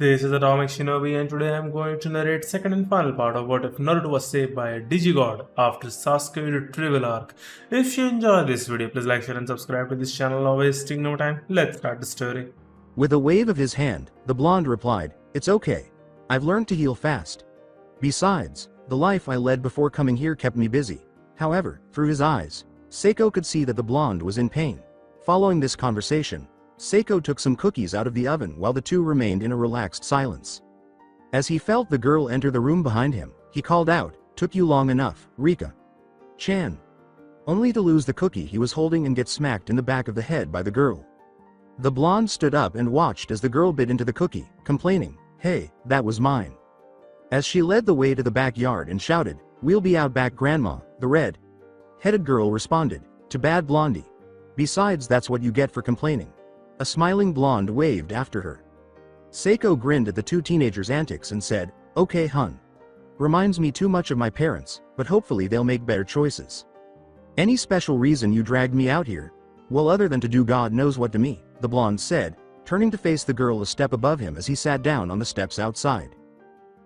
This is Atomic Shinobi and today I am going to narrate second and final part of what if Naruto was saved by a Digi-GOD after Sasuke Retrieval arc. If you enjoy this video, please like, share and subscribe to this channel. Now wasting no time, let's start the story. With a wave of his hand, the blonde replied, "It's okay. I've learned to heal fast. Besides, the life I led before coming here kept me busy." However, through his eyes, Seiko could see that the blonde was in pain. Following this conversation, Seiko took some cookies out of the oven while the two remained in a relaxed silence. As he felt the girl enter the room behind him, he called out, "Took you long enough, Rika-chan." Only to lose the cookie he was holding and get smacked in the back of the head by the girl. The blonde stood up and watched as the girl bit into the cookie, complaining, "Hey, that was mine." As she led the way to the backyard and shouted, "We'll be out back, Grandma," the red-headed girl responded, "Too bad, Blondie. Besides, that's what you get for complaining." A smiling blonde waved after her. Seiko grinned at the two teenagers' antics and said, "Okay, hun. Reminds me too much of my parents, but hopefully they'll make better choices. Any special reason you dragged me out here?" "Well, other than to do God knows what to me," the blonde said, turning to face the girl a step above him as he sat down on the steps outside.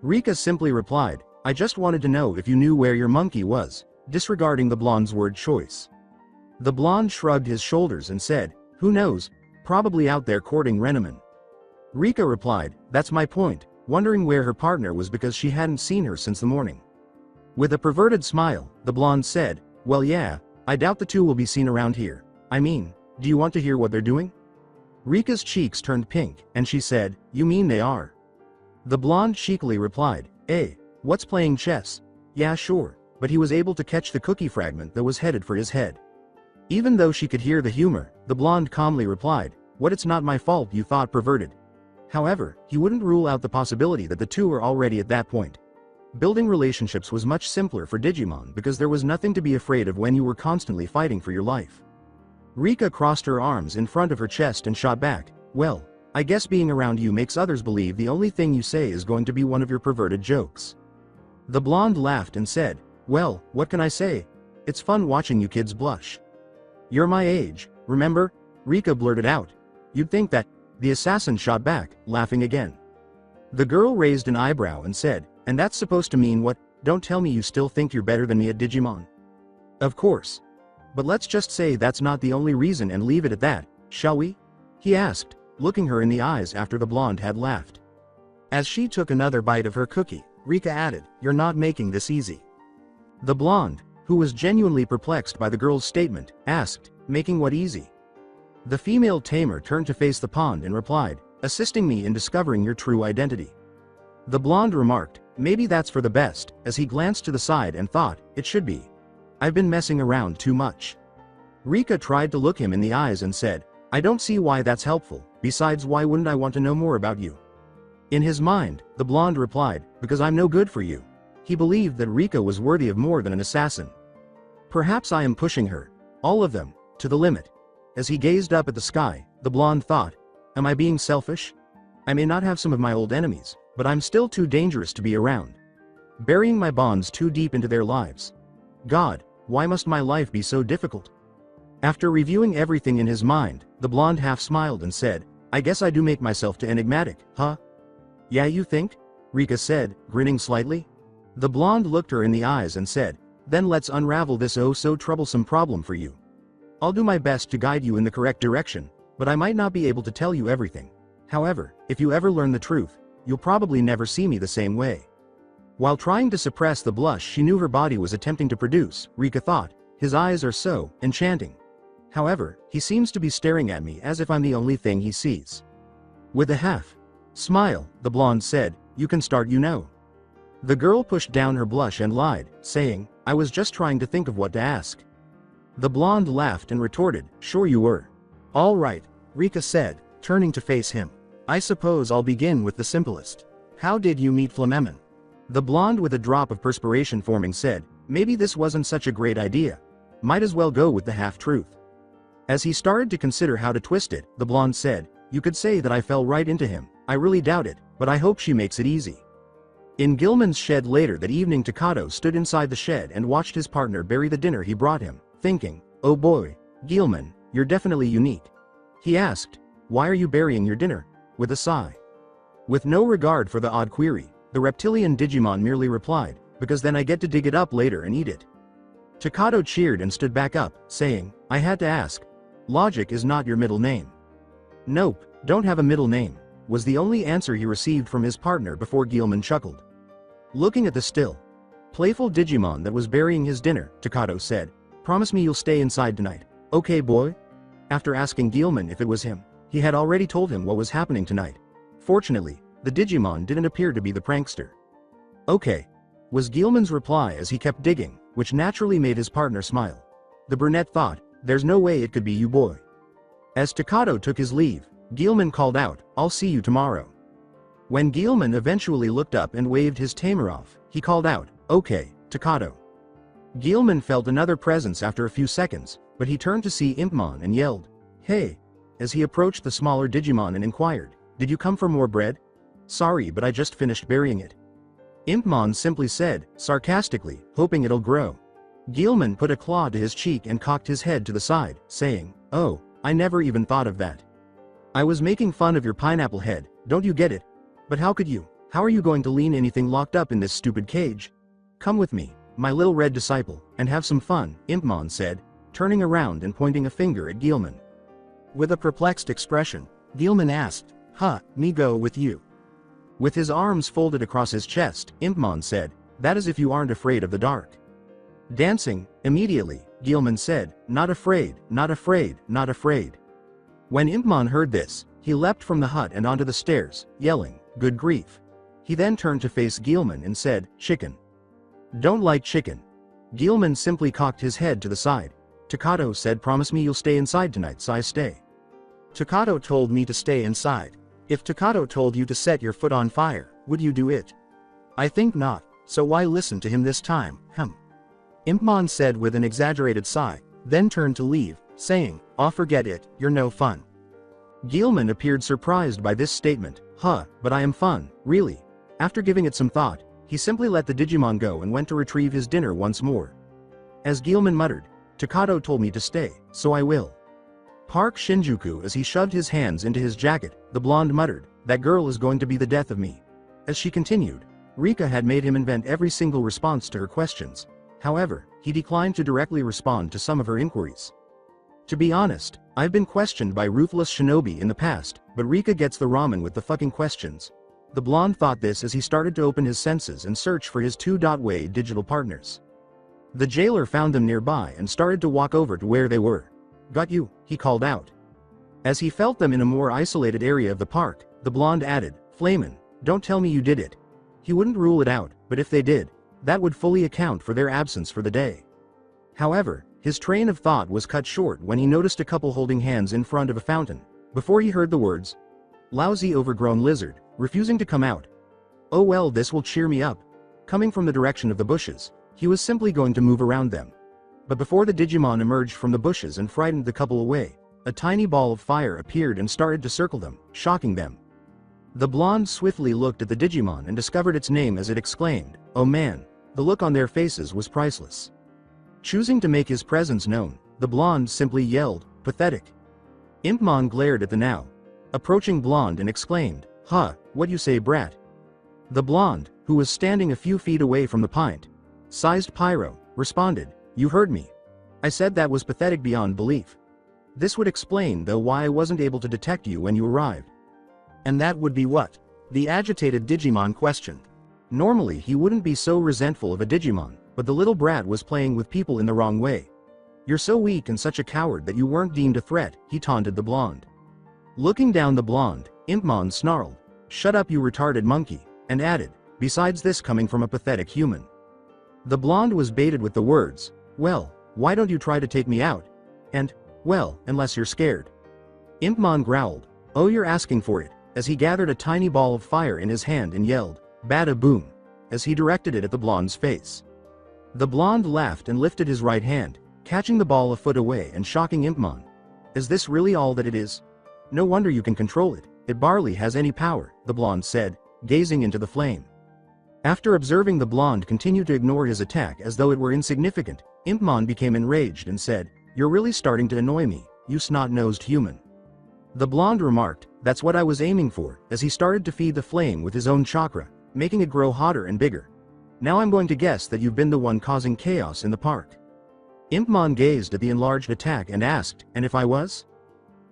Rika simply replied, "I just wanted to know if you knew where your monkey was," disregarding the blonde's word choice. The blonde shrugged his shoulders and said, "Who knows? Probably out there courting Renaman." Rika replied, "That's my point," wondering where her partner was because she hadn't seen her since the morning. With a perverted smile, the blonde said, "Well, yeah, I doubt the two will be seen around here. I mean, do you want to hear what they're doing?" Rika's cheeks turned pink, and she said, "You mean they are?" The blonde cheekily replied, "What's playing chess?" "Yeah, sure," but he was able to catch the cookie fragment that was headed for his head. Even though she could hear the humor, the blonde calmly replied, "What, it's not my fault you thought perverted." However, he wouldn't rule out the possibility that the two were already at that point. Building relationships was much simpler for Digimon because there was nothing to be afraid of when you were constantly fighting for your life. Rika crossed her arms in front of her chest and shot back, "Well, I guess being around you makes others believe the only thing you say is going to be one of your perverted jokes." The blonde laughed and said, "Well, what can I say? It's fun watching you kids blush. You're my age, remember?" Rika blurted out. "You'd think that," the assassin shot back, laughing again. The girl raised an eyebrow and said, "And that's supposed to mean what? Don't tell me you still think you're better than me at Digimon." "Of course. But let's just say that's not the only reason and leave it at that, shall we?" he asked, looking her in the eyes after the blonde had laughed. As she took another bite of her cookie, Rika added, "You're not making this easy." The blonde, who was genuinely perplexed by the girl's statement, asked, "Making what easy?" The female tamer turned to face the pond and replied, "Assisting me in discovering your true identity." The blonde remarked, "Maybe that's for the best," as he glanced to the side and thought, "It should be. I've been messing around too much." Rika tried to look him in the eyes and said, "I don't see why that's helpful, besides why wouldn't I want to know more about you?" In his mind, the blonde replied, "Because I'm no good for you." He believed that Rika was worthy of more than an assassin. "Perhaps I am pushing her, all of them, to the limit." As he gazed up at the sky, the blonde thought, "Am I being selfish? I may not have some of my old enemies, but I'm still too dangerous to be around. Burying my bonds too deep into their lives. God, why must my life be so difficult?" After reviewing everything in his mind, the blonde half smiled and said, "I guess I do make myself too enigmatic, huh?" "Yeah, you think?" Rika said, grinning slightly. The blonde looked her in the eyes and said, "Then let's unravel this oh so troublesome problem for you. I'll do my best to guide you in the correct direction, but I might not be able to tell you everything. However, if you ever learn the truth, you'll probably never see me the same way." While trying to suppress the blush she knew her body was attempting to produce, Rika thought, "His eyes are so enchanting. However, he seems to be staring at me as if I'm the only thing he sees." With a half-smile, the blonde said, "You can start, you know." The girl pushed down her blush and lied, saying, "I was just trying to think of what to ask." The blonde laughed and retorted, "Sure you were." "All right," Rika said, turning to face him. "I suppose I'll begin with the simplest. How did you meet Flameman?" The blonde with a drop of perspiration forming said, "Maybe this wasn't such a great idea. Might as well go with the half-truth." As he started to consider how to twist it, the blonde said, "You could say that I fell right into him. I really doubt it, but I hope she makes it easy." In Gilman's shed later that evening, Takato stood inside the shed and watched his partner bury the dinner he brought him, thinking, "Oh boy, Gilman, you're definitely unique." He asked, "Why are you burying your dinner?" with a sigh. With no regard for the odd query, the reptilian Digimon merely replied, because then I get to dig it up later and eat it. Takato cheered and stood back up, saying, I had to ask. Logic is not your middle name. Nope, don't have a middle name, was the only answer he received from his partner before Guilman chuckled. Looking at the still, playful Digimon that was burying his dinner, Takato said, promise me you'll stay inside tonight, okay boy? After asking Guilman if it was him, he had already told him what was happening tonight. Fortunately, the Digimon didn't appear to be the prankster. Okay, was Guilman's reply as he kept digging, which naturally made his partner smile. The brunette thought, there's no way it could be you boy. As Takato took his leave, Guilman called out, I'll see you tomorrow. When Guilman eventually looked up and waved his tamer off, he called out, okay, Takato. Guilman felt another presence after a few seconds, but he turned to see Impmon and yelled, hey, as he approached the smaller Digimon and inquired, did you come for more bread? Sorry, but I just finished burying it. Impmon simply said, sarcastically, hoping it'll grow. Guilman put a claw to his cheek and cocked his head to the side, saying, oh, I never even thought of that. I was making fun of your pineapple head, don't you get it? But how could you? How are you going to lean anything locked up in this stupid cage? Come with me, my little red disciple, and have some fun, Impmon said, turning around and pointing a finger at Guilman. With a perplexed expression, Guilman asked, me go with you. With his arms folded across his chest, Impmon said, that is if you aren't afraid of the dark. Dancing, immediately, Guilman said, not afraid, not afraid, not afraid. When Impmon heard this, he leapt from the hut and onto the stairs, yelling, good grief. He then turned to face Guilman and said, chicken. Don't like chicken. Guilman simply cocked his head to the side. Takato said promise me you'll stay inside tonight so I stay. Takato told me to stay inside. If Takato told you to set your foot on fire, would you do it? I think not, so why listen to him this time, Impmon said with an exaggerated sigh, then turned to leave, saying, forget it, you're no fun. Guilman appeared surprised by this statement, but I am fun, really. After giving it some thought, he simply let the Digimon go and went to retrieve his dinner once more. As Guilman muttered, Takato told me to stay, so I will. Park Shinjuku as he shoved his hands into his jacket, the blonde muttered, that girl is going to be the death of me. As she continued, Rika had made him invent every single response to her questions. However, he declined to directly respond to some of her inquiries. To be honest, I've been questioned by ruthless shinobi in the past, but Rika gets the ramen with the fucking questions. The blonde thought this as he started to open his senses and search for his two-way digital partners. The jailer found them nearby and started to walk over to where they were. Got you, he called out. As he felt them in a more isolated area of the park, the blonde added, Flamin', don't tell me you did it. He wouldn't rule it out, but if they did, that would fully account for their absence for the day. However, his train of thought was cut short when he noticed a couple holding hands in front of a fountain, before he heard the words, lousy overgrown lizard, refusing to come out. Oh well, this will cheer me up. Coming from the direction of the bushes, he was simply going to move around them. But before the Digimon emerged from the bushes and frightened the couple away, a tiny ball of fire appeared and started to circle them, shocking them. The blonde swiftly looked at the Digimon and discovered its name as it exclaimed, oh man, the look on their faces was priceless. Choosing to make his presence known, the blonde simply yelled, pathetic. Impmon glared at the now approaching blonde and exclaimed, what you say brat? The blonde, who was standing a few feet away from the pint-sized pyro, responded, you heard me. I said that was pathetic beyond belief. This would explain though why I wasn't able to detect you when you arrived. And that would be what? The agitated Digimon questioned. Normally he wouldn't be so resentful of a Digimon, but the little brat was playing with people in the wrong way. You're so weak and such a coward that you weren't deemed a threat, he taunted the blonde. Looking down the blonde, Impmon snarled, shut up you retarded monkey, and added, besides this coming from a pathetic human. The blonde was baited with the words, well, why don't you try to take me out? And, well, unless you're scared. Impmon growled, oh you're asking for it, as he gathered a tiny ball of fire in his hand and yelled, bada boom, as he directed it at the blonde's face. The blonde laughed and lifted his right hand, catching the ball a foot away and shocking Impmon. Is this really all that it is? No wonder you can control it, it barely has any power, the blonde said, gazing into the flame. After observing the blonde continue to ignore his attack as though it were insignificant, Impmon became enraged and said, you're really starting to annoy me, you snot-nosed human. The blonde remarked, That's what I was aiming for, as he started to feed the flame with his own chakra, making it grow hotter and bigger. Now I'm going to guess that you've been the one causing chaos in the park. Impmon gazed at the enlarged attack and asked, and if I was?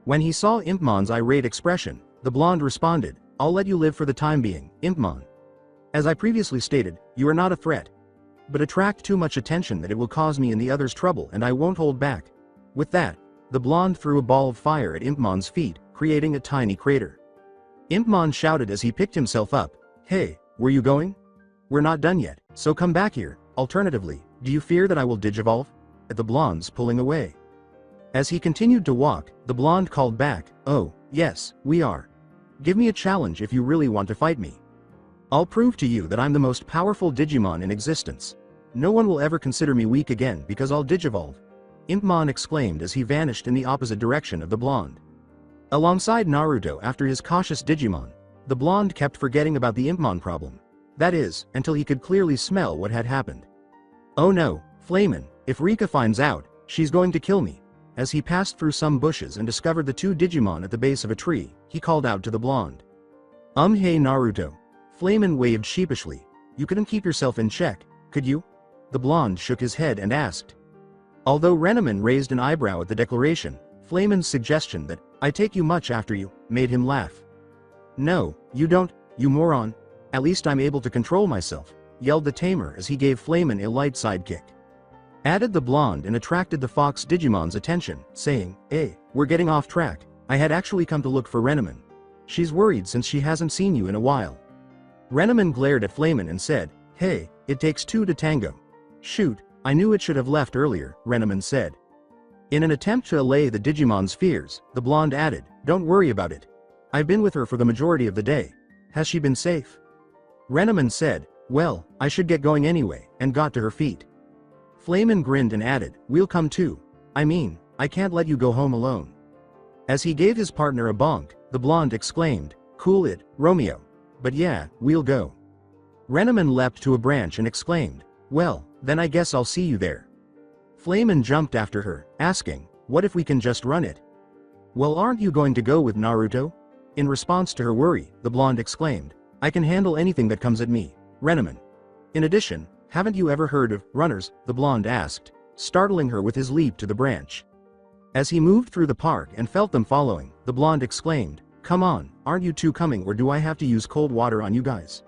When he saw Impmon's irate expression, the blonde responded, I'll let you live for the time being, Impmon. As I previously stated, you are not a threat. But attract too much attention that it will cause me and the others trouble, and I won't hold back. With that, the blonde threw a ball of fire at Impmon's feet, creating a tiny crater. Impmon shouted as he picked himself up, Hey, where you going? We're not done yet, so come back here. Alternatively, do you fear that I will digivolve? At the blonde's pulling away. As he continued to walk, the blonde called back, Oh, yes, we are. Give me a challenge if you really want to fight me. I'll prove to you that I'm the most powerful Digimon in existence. No one will ever consider me weak again because I'll digivolve. Impmon exclaimed as he vanished in the opposite direction of the blonde. Alongside Naruto after his cautious Digimon, the blonde kept forgetting about the Impmon problem. That is, until he could clearly smell what had happened. Oh no, Flamin', if Rika finds out, she's going to kill me. As he passed through some bushes and discovered the two Digimon at the base of a tree, he called out to the blonde. Hey Naruto. Flamin' waved sheepishly. You couldn't keep yourself in check, could you? The blonde shook his head and asked. Although Renneman raised an eyebrow at the declaration, Flamin's suggestion that, I take you much after you, made him laugh. No, you don't, you moron. At least I'm able to control myself, yelled the tamer as he gave Flamin a light sidekick. Added the blonde and attracted the fox Digimon's attention, saying, Hey, we're getting off track. I had actually come to look for Renneman. She's worried since she hasn't seen you in a while. Renneman glared at Flamin and said, Hey, it takes two to tango. Shoot, I knew it should have left earlier, Renneman said. In an attempt to allay the Digimon's fears, the blonde added, Don't worry about it. I've been with her for the majority of the day. Has she been safe? Renneman said, Well, I should get going anyway, and got to her feet. Flamin grinned and added, We'll come too. I mean, I can't let you go home alone. As he gave his partner a bonk, the blonde exclaimed, Cool it, Romeo. But yeah, we'll go. Renneman leapt to a branch and exclaimed, Well, then I guess I'll see you there. Flamin jumped after her, asking, What if we can just run it? Well, aren't you going to go with Naruto? In response to her worry, the blonde exclaimed, I can handle anything that comes at me, Renneman. In addition, haven't you ever heard of runners? The blonde asked, startling her with his leap to the branch. As he moved through the park and felt them following, the blonde exclaimed, Come on, aren't you two coming, or do I have to use cold water on you guys?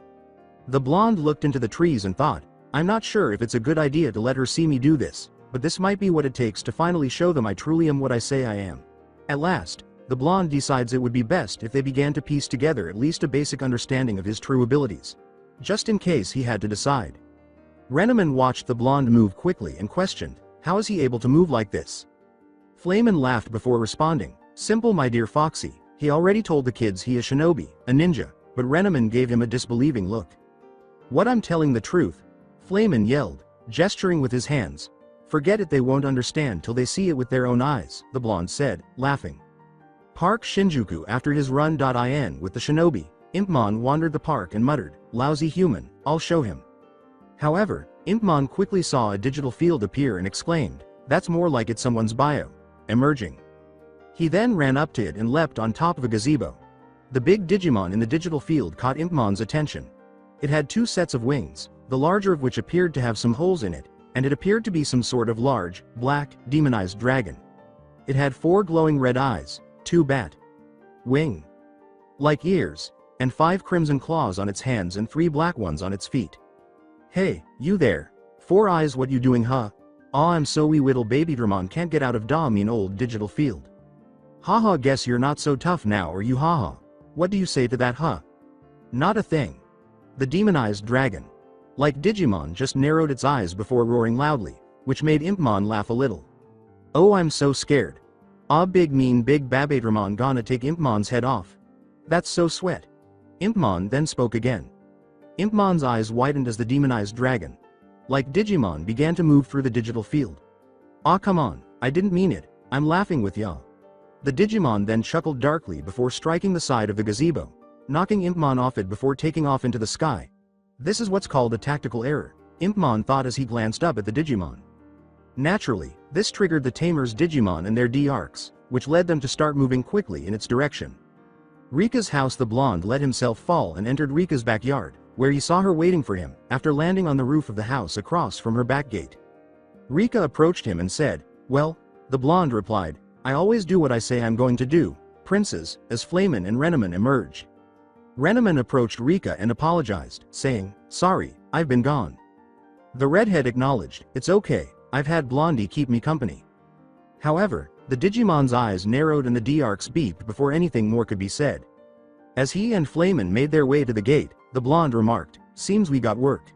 The blonde looked into the trees and thought, I'm not sure if it's a good idea to let her see me do this, but this might be what it takes to finally show them I truly am what I say I am. At last, the blonde decides it would be best if they began to piece together at least a basic understanding of his true abilities. Just in case he had to decide. Renneman watched the blonde move quickly and questioned, How is he able to move like this? Flamin laughed before responding, Simple my dear Foxy, he already told the kids he is shinobi, a ninja, but Renneman gave him a disbelieving look. What, I'm telling the truth? Flamin yelled, gesturing with his hands. Forget it, they won't understand till they see it with their own eyes, the blonde said, laughing. Park Shinjuku. After his run.in with the shinobi, Impmon wandered the park and muttered, Lousy human, I'll show him. However, Impmon quickly saw a digital field appear and exclaimed, That's more like it's someone's bio. Emerging. He then ran up to it and leapt on top of a gazebo. The big Digimon in the digital field caught Impmon's attention. It had two sets of wings, the larger of which appeared to have some holes in it, and it appeared to be some sort of large, black, demonized dragon. It had 4 glowing red eyes, 2 bat wing like ears, and 5 crimson claws on its hands and 3 black ones on its feet. Hey, you there. 4 eyes, what you doing, huh? Aw, I'm so wee little baby Dramon can't get out of da mean old digital field. Haha, guess you're not so tough now, are you, haha? What do you say to that, huh? Not a thing. The demonized dragon, like Digimon, just narrowed its eyes before roaring loudly, which made Impmon laugh a little. Oh, I'm so scared. Ah, big mean big Babadramon gonna take Impmon's head off. That's so sweat. Impmon then spoke again. Impmon's eyes widened as the demonized dragon, like Digimon, began to move through the digital field. Ah, come on, I didn't mean it, I'm laughing with ya. The Digimon then chuckled darkly before striking the side of the gazebo, knocking Impmon off it before taking off into the sky. This is what's called a tactical error, Impmon thought as he glanced up at the Digimon. Naturally, this triggered the tamer's Digimon and their D-arcs, which led them to start moving quickly in its direction. Rika's house. The blonde let himself fall and entered Rika's backyard, where he saw her waiting for him, after landing on the roof of the house across from her back gate. Rika approached him and said, "Well," the blonde replied, "I always do what I say I'm going to do, princes," as Flamin and Renaman emerged. Renaman approached Rika and apologized, saying, "Sorry, I've been gone." The redhead acknowledged, "It's okay, I've had Blondie keep me company." However, the Digimon's eyes narrowed and the D-arcs beeped before anything more could be said. As he and Flamin made their way to the gate, the blonde remarked, "Seems we got work."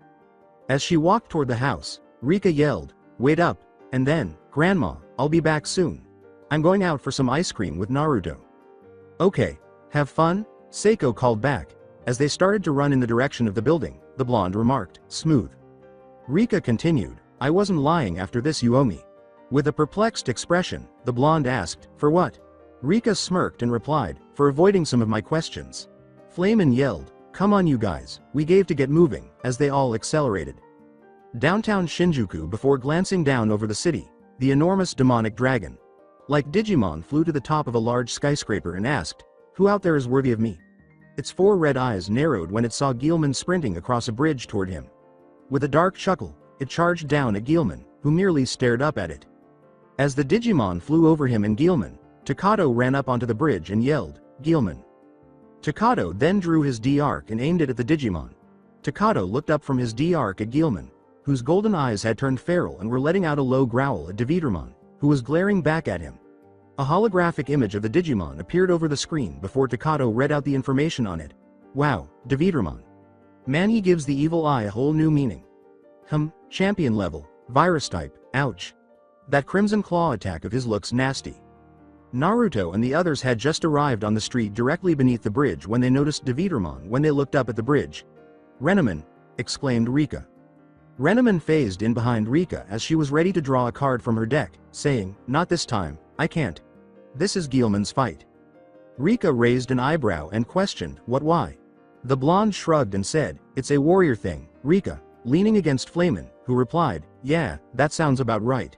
As she walked toward the house, Rika yelled, "Wait up," and then, "Grandma, I'll be back soon. I'm going out for some ice cream with Naruto." "Okay, have fun," Seiko called back. As they started to run in the direction of the building, the blonde remarked, "Smooth." Rika continued, "I wasn't lying. After this you owe me." With a perplexed expression, the blonde asked, "For what?" Rika smirked and replied, "For avoiding some of my questions." Flamin yelled, "Come on you guys, we gave to get moving," as they all accelerated. Downtown Shinjuku. Before glancing down over the city, the enormous demonic dragon, like Digimon, flew to the top of a large skyscraper and asked, "Who out there is worthy of me?" Its 4 red eyes narrowed when it saw Guilman sprinting across a bridge toward him. With a dark chuckle, it charged down at Guilman, who merely stared up at it. As the Digimon flew over him and Guilman, Takato ran up onto the bridge and yelled, "Guilman." Takato then drew his D-arc and aimed it at the Digimon. Takato looked up from his D-arc at Guilman, whose golden eyes had turned feral and were letting out a low growl at Davidramon, who was glaring back at him. A holographic image of the Digimon appeared over the screen before Takato read out the information on it. "Wow, Davidramon. Man, he gives the evil eye a whole new meaning. Champion level, virus type, ouch. That Crimson Claw attack of his looks nasty." Naruto and the others had just arrived on the street directly beneath the bridge when they noticed Davidramon. When they looked up at the bridge, "Renaman," exclaimed Rika. Renaman phased in behind Rika as she was ready to draw a card from her deck, saying, "Not this time, I can't. This is Guilman's fight." Rika raised an eyebrow and questioned, "What, why?" The blonde shrugged and said, "It's a warrior thing, Rika," leaning against Flamin, who replied, "Yeah, that sounds about right."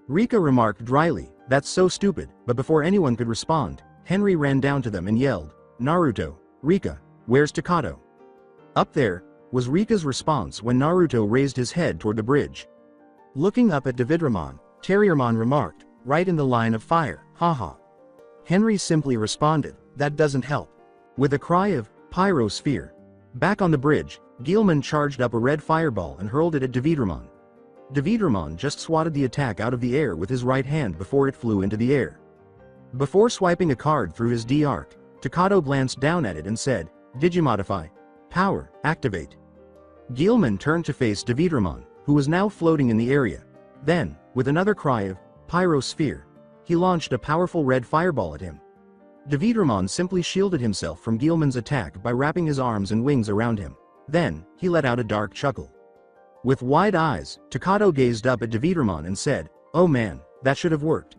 Rika remarked dryly, "That's so stupid," but before anyone could respond, Henry ran down to them and yelled, "Naruto, Rika, where's Takato?" "Up there," was Rika's response when Naruto raised his head toward the bridge. Looking up at Davidramon, Terriermon remarked, "Right in the line of fire, haha." Henry simply responded, "That doesn't help," with a cry of, "Pyrosphere." Back on the bridge, Guilman charged up a red fireball and hurled it at Davidramon. Davidramon just swatted the attack out of the air with his right hand before it flew into the air. Before swiping a card through his D-arc, Takato glanced down at it and said, "Digimodify. Power, activate." Guilman turned to face Davidramon, who was now floating in the area. Then, with another cry of, "Pyrosphere," he launched a powerful red fireball at him. Davidramon simply shielded himself from Guilman's attack by wrapping his arms and wings around him. Then, he let out a dark chuckle. With wide eyes, Takato gazed up at Davidramon and said, "Oh man, that should have worked."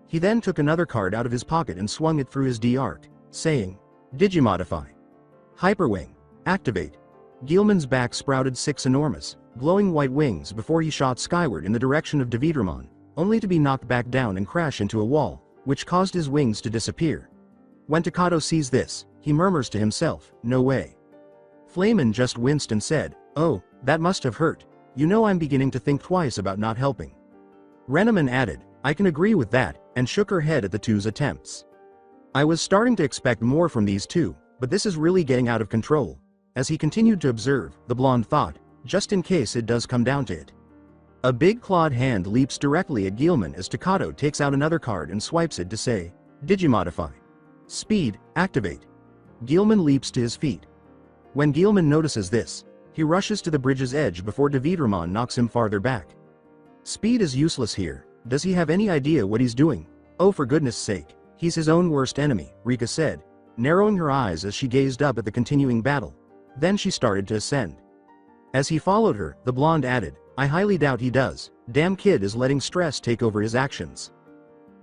He then took another card out of his pocket and swung it through his D-arc, saying, "Digimodify. Hyperwing. Activate." Guilman's back sprouted 6 enormous, glowing white wings before he shot skyward in the direction of Davidramon, only to be knocked back down and crash into a wall, which caused his wings to disappear. When Takato sees this, he murmurs to himself, "No way." Flamin just winced and said, "Oh, that must have hurt. You know, I'm beginning to think twice about not helping." Renaman added, "I can agree with that," and shook her head at the two's attempts. "I was starting to expect more from these two, but this is really getting out of control." As he continued to observe, the blonde thought, just in case it does come down to it. A big clawed hand leaps directly at Guilman as Takato takes out another card and swipes it to say, "Digimodify. Speed, activate." Guilman leaps to his feet. When Guilman notices this, he rushes to the bridge's edge before Davidramon knocks him farther back. Speed is useless here. Does he have any idea what he's doing? Oh, for goodness sake, he's his own worst enemy, Rika said, narrowing her eyes as she gazed up at the continuing battle. Then she started to ascend. As he followed her, the blonde added, "I highly doubt he does. Damn kid is letting stress take over his actions."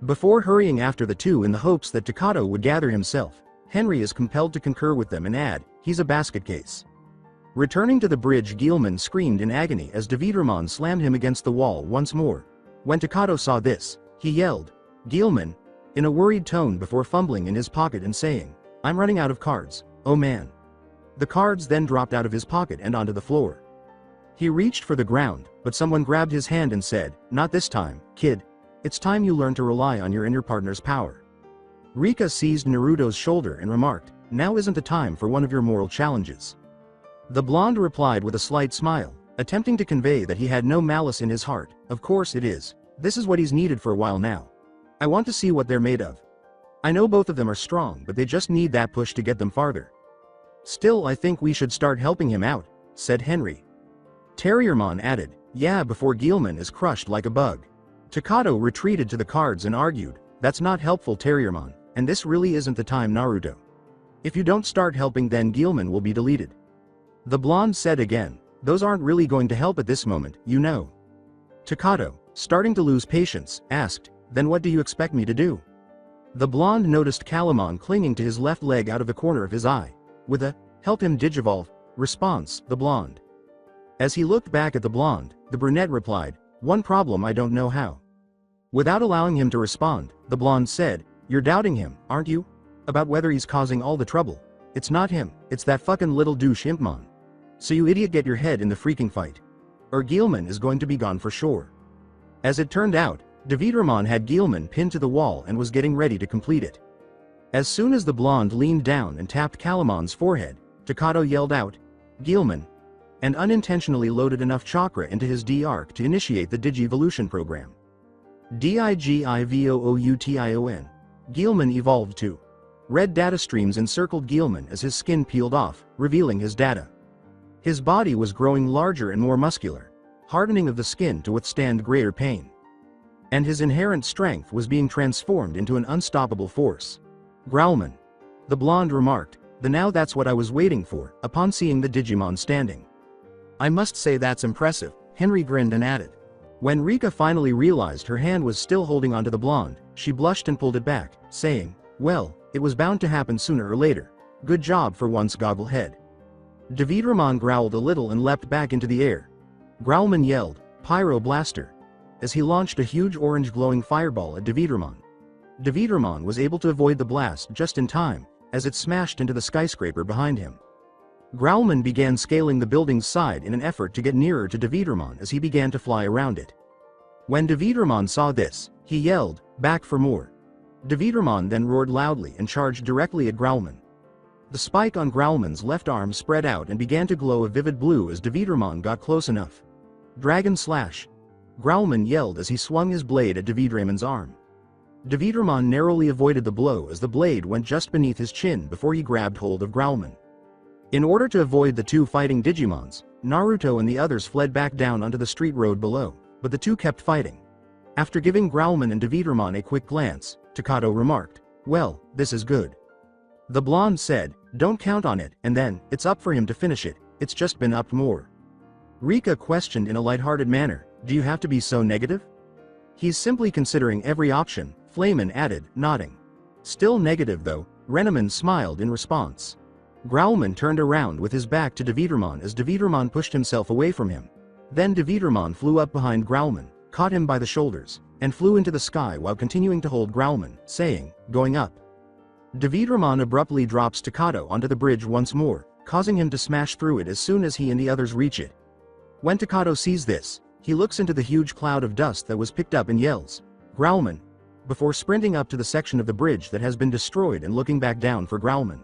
Before hurrying after the two in the hopes that Takato would gather himself, Henry is compelled to concur with them and add, "He's a basket case." Returning to the bridge, Guilman screamed in agony as Davidramon slammed him against the wall once more. When Takato saw this, he yelled, "Guilman," in a worried tone before fumbling in his pocket and saying, I'm running out of cards, oh man. The cards then dropped out of his pocket and onto the floor. He reached for the ground, but someone grabbed his hand and said, "Not this time, kid. It's time you learn to rely on your inner partner's power." Rika seized Naruto's shoulder and remarked, "Now isn't the time for one of your moral challenges." The blonde replied with a slight smile, attempting to convey that he had no malice in his heart. "Of course it is. This is what he's needed for a while now. I want to see what they're made of. I know both of them are strong, but they just need that push to get them farther." "Still, I think we should start helping him out," said Henry. Terriermon added, "Yeah, before Guilman is crushed like a bug." Takato retreated to the cards and argued, "That's not helpful, Terriermon, and this really isn't the time, Naruto. If you don't start helping, then Guilman will be deleted." The blonde said again, "Those aren't really going to help at this moment, you know." Takato, starting to lose patience, asked, "Then what do you expect me to do?" The blonde noticed Calamon clinging to his left leg out of the corner of his eye. With a, "Help him digivolve," response, the blonde. As he looked back at the blonde, the brunette replied, "One problem, I don't know how." Without allowing him to respond, the blonde said, "You're doubting him, aren't you? About whether he's causing all the trouble. It's not him, it's that fucking little douche Impmon. So you idiot, get your head in the freaking fight. Or Guilman is going to be gone for sure." As it turned out, Davidramon had Guilman pinned to the wall and was getting ready to complete it. As soon as the blonde leaned down and tapped Calamon's forehead, Takato yelled out, "Guilman," and unintentionally loaded enough chakra into his D-Arc to initiate the Digi-Evolution program. Digivootion. Guilman evolved too. Red data streams encircled Guilman as his skin peeled off, revealing his data. His body was growing larger and more muscular, hardening of the skin to withstand greater pain. And his inherent strength was being transformed into an unstoppable force. "Growlman," the blonde remarked, "Now that's what I was waiting for," upon seeing the Digimon standing. "I must say that's impressive," Henry grinned and added. When Rika finally realized her hand was still holding onto the blonde, she blushed and pulled it back, saying, "Well, it was bound to happen sooner or later. Good job for once, Gogglehead." Davidramon growled a little and leapt back into the air. Growlman yelled, "Pyro Blaster," as he launched a huge orange glowing fireball at Davidramon. Davidramon was able to avoid the blast just in time, as it smashed into the skyscraper behind him. Growlman began scaling the building's side in an effort to get nearer to Davidramon as he began to fly around it. When Davidramon saw this, he yelled, "Back for more." Davidramon then roared loudly and charged directly at Growlman. The spike on Growlman's left arm spread out and began to glow a vivid blue as Davidramon got close enough. "Dragon Slash!" Growlman yelled as he swung his blade at Davidramon's arm. Davidramon narrowly avoided the blow as the blade went just beneath his chin before he grabbed hold of Growlman. In order to avoid the two fighting Digimons, Naruto and the others fled back down onto the street road below, but the two kept fighting. After giving Growlman and Davidramon a quick glance, Takato remarked, "Well, this is good." The blonde said, "Don't count on it, and then, it's up for him to finish it, it's just been upped more." Rika questioned in a lighthearted manner, "Do you have to be so negative?" "He's simply considering every option," Flamen added, nodding. "Still negative though," Renamon smiled in response. Growlman turned around with his back to Davidramon as Davidramon pushed himself away from him. Then Davidramon flew up behind Growlman, caught him by the shoulders, and flew into the sky while continuing to hold Growlman, saying, "Going up." Davidramon abruptly drops Takato onto the bridge once more, causing him to smash through it as soon as he and the others reach it. When Takato sees this, he looks into the huge cloud of dust that was picked up and yells, "Growlman," before sprinting up to the section of the bridge that has been destroyed and looking back down for Growlman.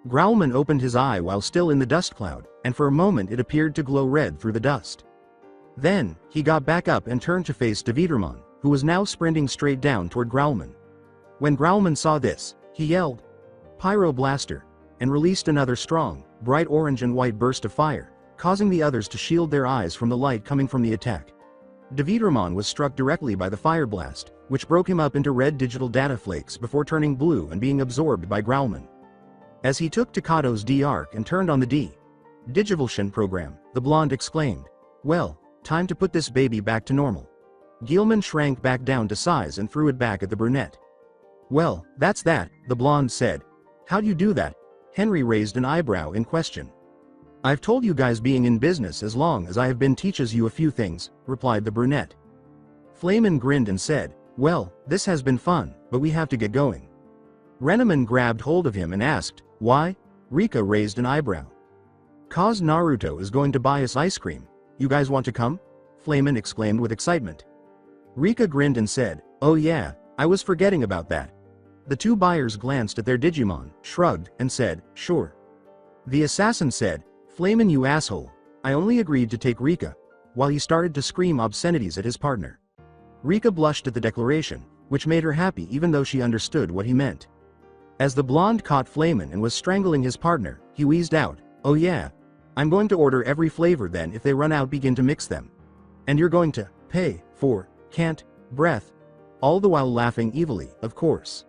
Growlman opened his eye while still in the dust cloud, and for a moment it appeared to glow red through the dust. Then, he got back up and turned to face Davidramon, who was now sprinting straight down toward Growlman. When Growlman saw this, he yelled, "Pyro Blaster," and released another strong, bright orange and white burst of fire, causing the others to shield their eyes from the light coming from the attack. Davidramon was struck directly by the fire blast, which broke him up into red digital data flakes before turning blue and being absorbed by Growlman. As he took Takato's D-Arc and turned on the Digi-Evolution program, the blonde exclaimed, "Well, time to put this baby back to normal." Guilman shrank back down to size and threw it back at the brunette. "Well, that's that," the blonde said. "How do you do that?" Henry raised an eyebrow in question. "I've told you guys being in business as long as I have been teaches you a few things," replied the brunette. Flamen grinned and said, "Well, this has been fun, but we have to get going." Renamon grabbed hold of him and asked, "Why?" Rika raised an eyebrow. "'Cause Naruto is going to buy us ice cream. You guys want to come?" Flamen exclaimed with excitement. Rika grinned and said, "Oh yeah, I was forgetting about that." The two buyers glanced at their Digimon, shrugged, and said, "Sure." The assassin said, "Flamen, you asshole. I only agreed to take Rika," while he started to scream obscenities at his partner. Rika blushed at the declaration, which made her happy even though she understood what he meant. As the blonde caught Flamen and was strangling his partner, he wheezed out, "Oh yeah. I'm going to order every flavor, then if they run out begin to mix them. And you're going to pay for can't breath," all the while laughing evilly, of course.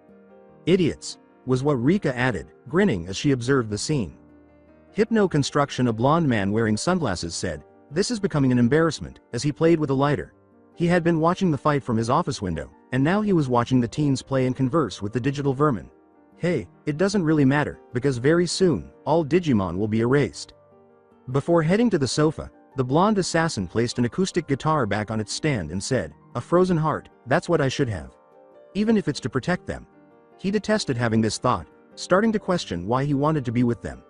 "Idiots," was what Rika added, grinning as she observed the scene. Hypno Construction, a blonde man wearing sunglasses, said, "This is becoming an embarrassment," as he played with a lighter. He had been watching the fight from his office window, and now he was watching the teens play and converse with the digital vermin. Hey, it doesn't really matter, because very soon, all Digimon will be erased. Before heading to the sofa, the blonde assassin placed an acoustic guitar back on its stand and said, "A frozen heart, that's what I should have. Even if it's to protect them." He detested having this thought, starting to question why he wanted to be with them.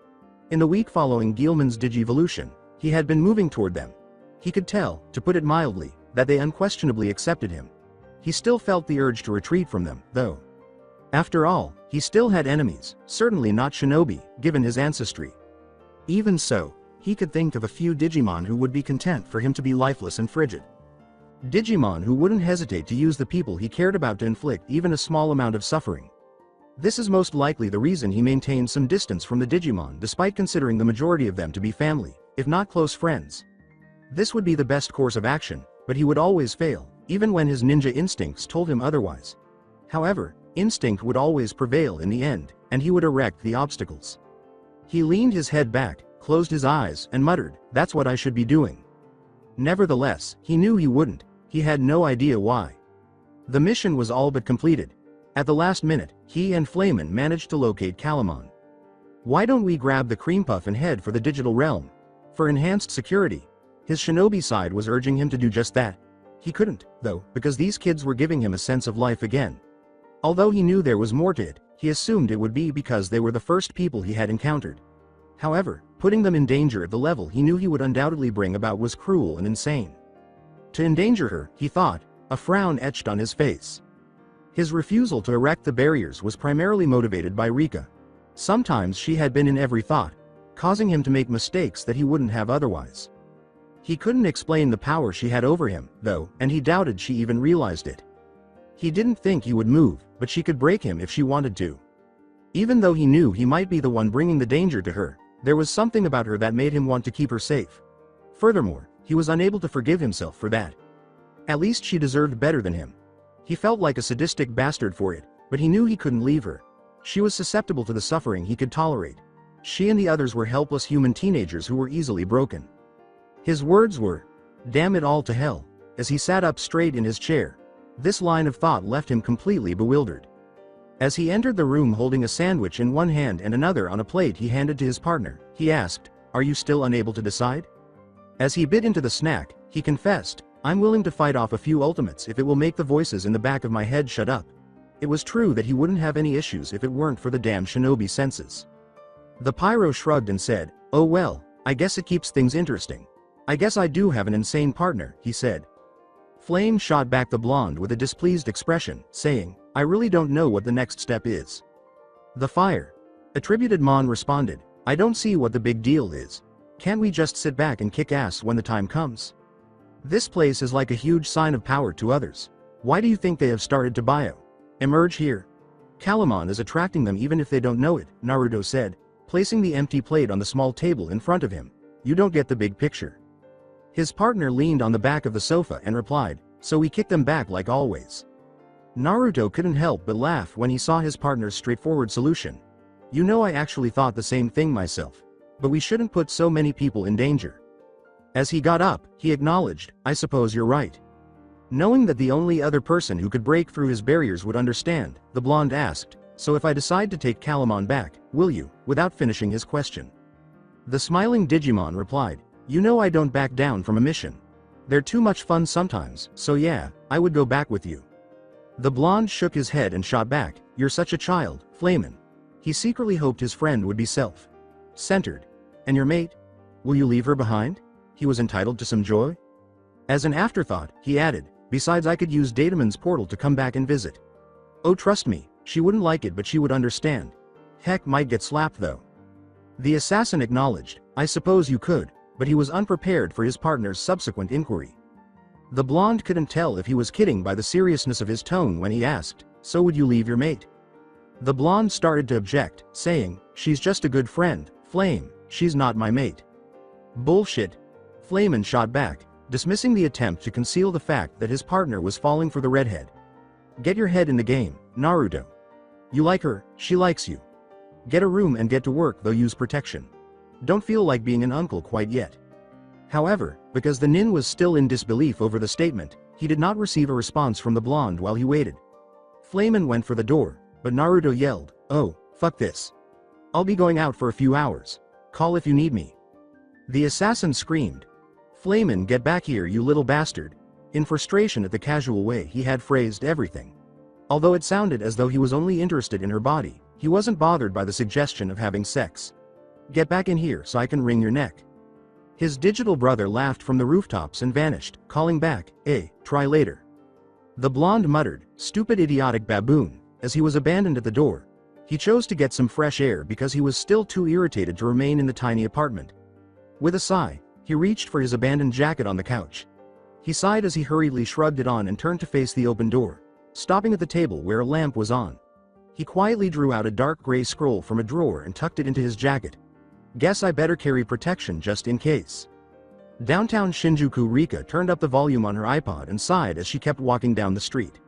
In the week following Guilman's Digivolution, he had been moving toward them. He could tell, to put it mildly, that they unquestionably accepted him. He still felt the urge to retreat from them, though. After all, he still had enemies, certainly not shinobi, given his ancestry. Even so, he could think of a few Digimon who would be content for him to be lifeless and frigid. Digimon who wouldn't hesitate to use the people he cared about to inflict even a small amount of suffering. This is most likely the reason he maintained some distance from the Digimon despite considering the majority of them to be family, if not close friends. This would be the best course of action, but he would always fail, even when his ninja instincts told him otherwise. However, instinct would always prevail in the end, and he would erect the obstacles. He leaned his head back, closed his eyes, and muttered, "That's what I should be doing." Nevertheless, he knew he wouldn't. He had no idea why. The mission was all but completed. At the last minute, he and Flamen managed to locate Calamon. "Why don't we grab the cream puff and head for the digital realm? For enhanced security." His shinobi side was urging him to do just that. He couldn't, though, because these kids were giving him a sense of life again. Although he knew there was more to it, he assumed it would be because they were the first people he had encountered. However, putting them in danger at the level he knew he would undoubtedly bring about was cruel and insane. To endanger her, he thought, a frown etched on his face. His refusal to erect the barriers was primarily motivated by Rika. Sometimes she had been in every thought, causing him to make mistakes that he wouldn't have otherwise. He couldn't explain the power she had over him, though, and he doubted she even realized it. He didn't think he would move, but she could break him if she wanted to. Even though he knew he might be the one bringing the danger to her, there was something about her that made him want to keep her safe. Furthermore, he was unable to forgive himself for that. At least she deserved better than him. He felt like a sadistic bastard for it, but he knew he couldn't leave her. She was susceptible to the suffering he could tolerate. She and the others were helpless human teenagers who were easily broken. His words were, "Damn it all to hell," as he sat up straight in his chair. This line of thought left him completely bewildered. As he entered the room holding a sandwich in one hand and another on a plate he handed to his partner, he asked, "Are you still unable to decide?" As he bit into the snack, he confessed, "I'm willing to fight off a few ultimates if it will make the voices in the back of my head shut up." It was true that he wouldn't have any issues if it weren't for the damn shinobi senses. The pyro shrugged and said, "Oh well, I guess it keeps things interesting. I guess I do have an insane partner," he said. Flame shot back the blonde with a displeased expression, saying, "I really don't know what the next step is." "The fire," attributed Mon responded, "I don't see what the big deal is. Can't we just sit back and kick ass when the time comes? This place is like a huge sign of power to others. Why do you think they have started to emerge here? Calamon is attracting them even if they don't know it," Naruto said, placing the empty plate on the small table in front of him. "You don't get the big picture." His partner leaned on the back of the sofa and replied, "So we kick them back like always." Naruto couldn't help but laugh when he saw his partner's straightforward solution. "You know, I actually thought the same thing myself. But we shouldn't put so many people in danger." As he got up, he acknowledged, "I suppose you're right." Knowing that the only other person who could break through his barriers would understand, the blonde asked, "So if I decide to take Calamon back, will you?" without finishing his question. The smiling Digimon replied, "You know I don't back down from a mission. They're too much fun sometimes, so yeah, I would go back with you." The blonde shook his head and shot back, "You're such a child, Flamin." He secretly hoped his friend would be self-centered. "And your mate? Will you leave her behind?" He was entitled to some joy. As an afterthought, he added, "Besides, I could use Dataman's portal to come back and visit." "Oh, trust me, she wouldn't like it, but she would understand. Heck, might get slapped though." The assassin acknowledged, "I suppose you could," but he was unprepared for his partner's subsequent inquiry. The blonde couldn't tell if he was kidding by the seriousness of his tone when he asked, "So would you leave your mate?" The blonde started to object, saying, "She's just a good friend, Flame, she's not my mate." "Bullshit," Flamin shot back, dismissing the attempt to conceal the fact that his partner was falling for the redhead. "Get your head in the game, Naruto. You like her, she likes you. Get a room and get to work, though use protection. Don't feel like being an uncle quite yet." However, because the nin was still in disbelief over the statement, he did not receive a response from the blonde while he waited. Flamin went for the door, but Naruto yelled, "Oh, fuck this. I'll be going out for a few hours. Call if you need me." The assassin screamed, "Flamin, get back here, you little bastard," in frustration at the casual way he had phrased everything. Although it sounded as though he was only interested in her body, he wasn't bothered by the suggestion of having sex. "Get back in here so I can wring your neck." His digital brother laughed from the rooftops and vanished, calling back, "Try later." The blonde muttered, "Stupid idiotic baboon," as he was abandoned at the door. He chose to get some fresh air because he was still too irritated to remain in the tiny apartment. With a sigh, he reached for his abandoned jacket on the couch. He sighed as he hurriedly shrugged it on and turned to face the open door, stopping at the table where a lamp was on. He quietly drew out a dark gray scroll from a drawer and tucked it into his jacket. "Guess I better carry protection just in case." Downtown Shinjuku, Rika turned up the volume on her iPod and sighed as she kept walking down the street.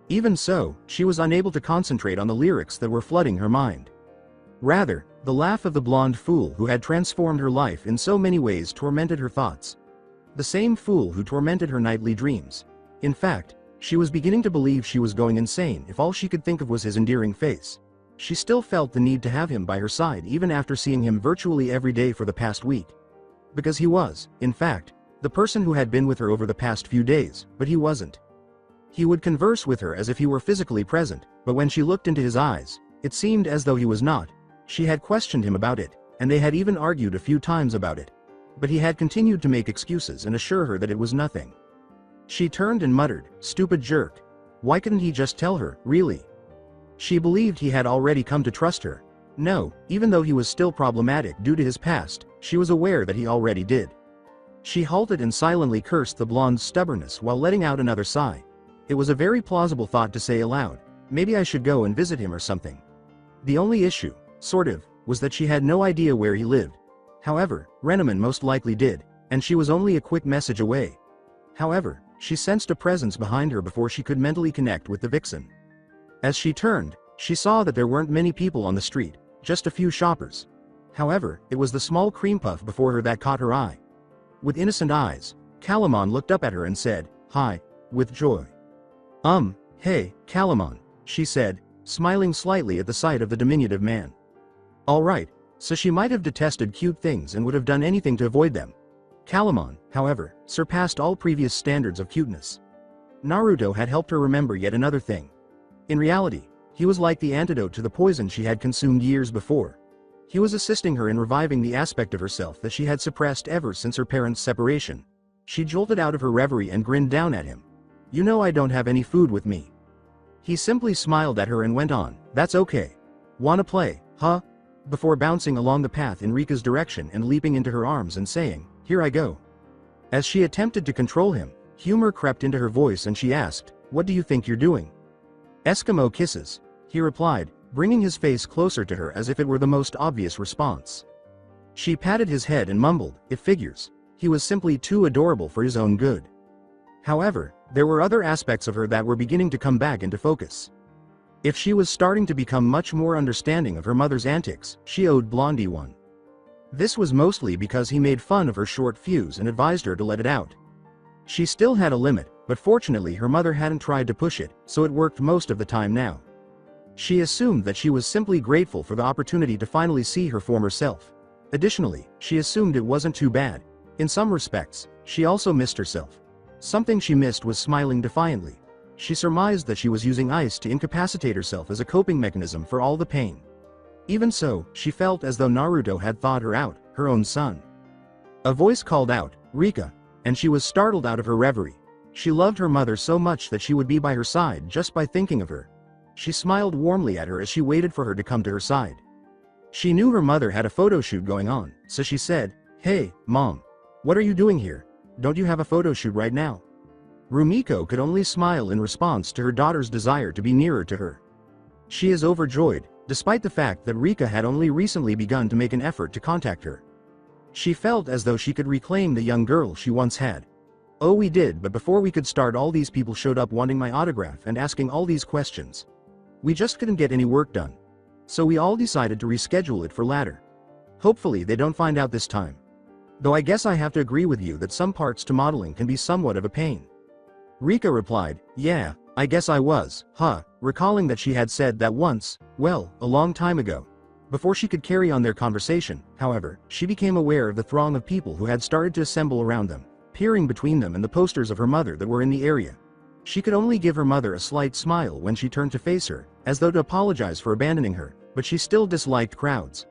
Even so, she was unable to concentrate on the lyrics that were flooding her mind. Rather, the laugh of the blonde fool who had transformed her life in so many ways tormented her thoughts. The same fool who tormented her nightly dreams. In fact, she was beginning to believe she was going insane if all she could think of was his endearing face. She still felt the need to have him by her side even after seeing him virtually every day for the past week. Because he was, in fact, the person who had been with her over the past few days, but he wasn't. He would converse with her as if he were physically present, but when she looked into his eyes, it seemed as though he was not. She had questioned him about it, and they had even argued a few times about it. But he had continued to make excuses and assure her that it was nothing. She turned and muttered, "Stupid jerk. Why couldn't he just tell her, really?" She believed he had already come to trust her. No, even though he was still problematic due to his past, she was aware that he already did. She halted and silently cursed the blonde's stubbornness while letting out another sigh. It was a very plausible thought to say aloud, "Maybe I should go and visit him or something." The only issue, sort of, was that she had no idea where he lived. However, Renaman most likely did, and she was only a quick message away. However, she sensed a presence behind her before she could mentally connect with the vixen. As she turned, she saw that there weren't many people on the street, just a few shoppers. However, it was the small cream puff before her that caught her eye. With innocent eyes, Calamon looked up at her and said, "Hi," with joy. Hey, Calamon," she said, smiling slightly at the sight of the diminutive man. All right, so she might have detested cute things and would have done anything to avoid them. Calamon, however, surpassed all previous standards of cuteness. Naruto had helped her remember yet another thing. In reality, he was like the antidote to the poison she had consumed years before. He was assisting her in reviving the aspect of herself that she had suppressed ever since her parents' separation. She jolted out of her reverie and grinned down at him. "You know I don't have any food with me." He simply smiled at her and went on, "That's okay. Wanna play, huh?" Before bouncing along the path in Rika's direction and leaping into her arms and saying, "Here I go." As she attempted to control him, humor crept into her voice and she asked, "What do you think you're doing?" "Eskimo kisses," he replied, bringing his face closer to her as if it were the most obvious response. She patted his head and mumbled, "It figures. He was simply too adorable for his own good." However, there were other aspects of her that were beginning to come back into focus. If she was starting to become much more understanding of her mother's antics, she owed Blondie one. This was mostly because he made fun of her short fuse and advised her to let it out. She still had a limit, but fortunately her mother hadn't tried to push it, so it worked most of the time now. She assumed that she was simply grateful for the opportunity to finally see her former self. Additionally, she assumed it wasn't too bad. In some respects, she also missed herself. Something she missed was smiling defiantly. She surmised that she was using ice to incapacitate herself as a coping mechanism for all the pain. Even so, she felt as though Naruto had thawed her out, her own son. A voice called out, "Rika," and she was startled out of her reverie. She loved her mother so much that she would be by her side just by thinking of her. She smiled warmly at her as she waited for her to come to her side. She knew her mother had a photo shoot going on, so she said, "Hey, Mom. What are you doing here? Don't you have a photo shoot right now?" Rumiko could only smile in response to her daughter's desire to be nearer to her. She is overjoyed, despite the fact that Rika had only recently begun to make an effort to contact her. She felt as though she could reclaim the young girl she once had. "Oh, we did, but before we could start, all these people showed up wanting my autograph and asking all these questions. We just couldn't get any work done. So we all decided to reschedule it for later. Hopefully they don't find out this time. Though I guess I have to agree with you that some parts to modeling can be somewhat of a pain." Rika replied, "Yeah, I guess I was, recalling that she had said that once, well, a long time ago. Before she could carry on their conversation, however, she became aware of the throng of people who had started to assemble around them, peering between them and the posters of her mother that were in the area. She could only give her mother a slight smile when she turned to face her, as though to apologize for abandoning her, but she still disliked crowds.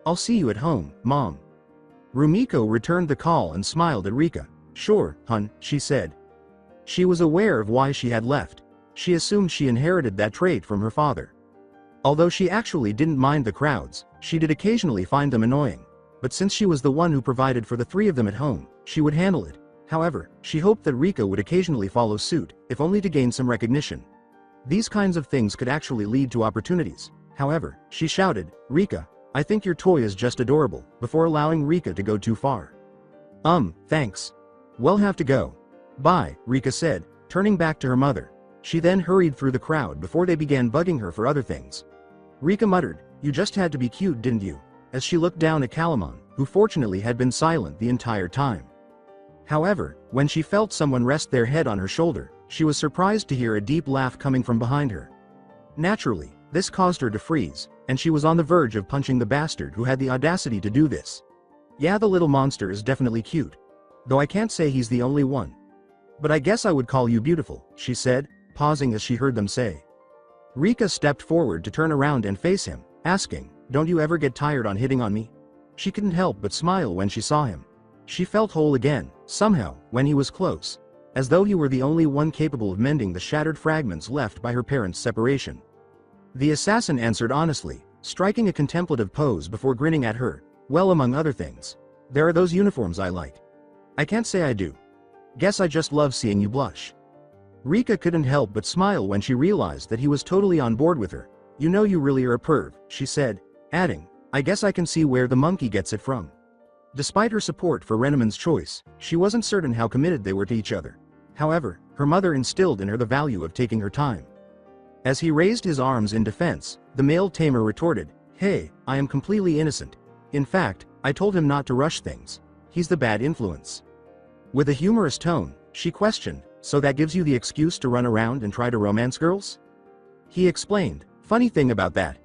"I'll see you at home, Mom." Rumiko returned the call and smiled at Rika. "Sure, hun," she said. She was aware of why she had left. She assumed she inherited that trait from her father. Although she actually didn't mind the crowds, she did occasionally find them annoying. But since she was the one who provided for the three of them at home, she would handle it. However, she hoped that Rika would occasionally follow suit, if only to gain some recognition. These kinds of things could actually lead to opportunities. However, she shouted, "Rika, I think your toy is just adorable," before allowing Rika to go too far. Thanks. We'll have to go. Bye," Rika said, turning back to her mother. She then hurried through the crowd before they began bugging her for other things. Rika muttered, "You just had to be cute, didn't you?" as she looked down at Calamon, who fortunately had been silent the entire time. However, when she felt someone rest their head on her shoulder, she was surprised to hear a deep laugh coming from behind her. Naturally, this caused her to freeze, and she was on the verge of punching the bastard who had the audacity to do this. "Yeah, the little monster is definitely cute. Though I can't say he's the only one. But I guess I would call you beautiful," she said, pausing as she heard them say. Rika stepped forward to turn around and face him, asking, "Don't you ever get tired on hitting on me?" She couldn't help but smile when she saw him. She felt whole again, somehow, when he was close, as though he were the only one capable of mending the shattered fragments left by her parents' separation. The assassin answered honestly, striking a contemplative pose before grinning at her. "Well, among other things, there are those uniforms I like. I can't say I do. Guess I just love seeing you blush." Rika couldn't help but smile when she realized that he was totally on board with her. "You know you really are a perv," she said, adding, "I guess I can see where the monkey gets it from." Despite her support for Renneman's choice, she wasn't certain how committed they were to each other. However, her mother instilled in her the value of taking her time. As he raised his arms in defense, the male tamer retorted, "Hey, I am completely innocent. In fact, I told him not to rush things. He's the bad influence." With a humorous tone, she questioned, "So that gives you the excuse to run around and try to romance girls?" He explained, "Funny thing about that.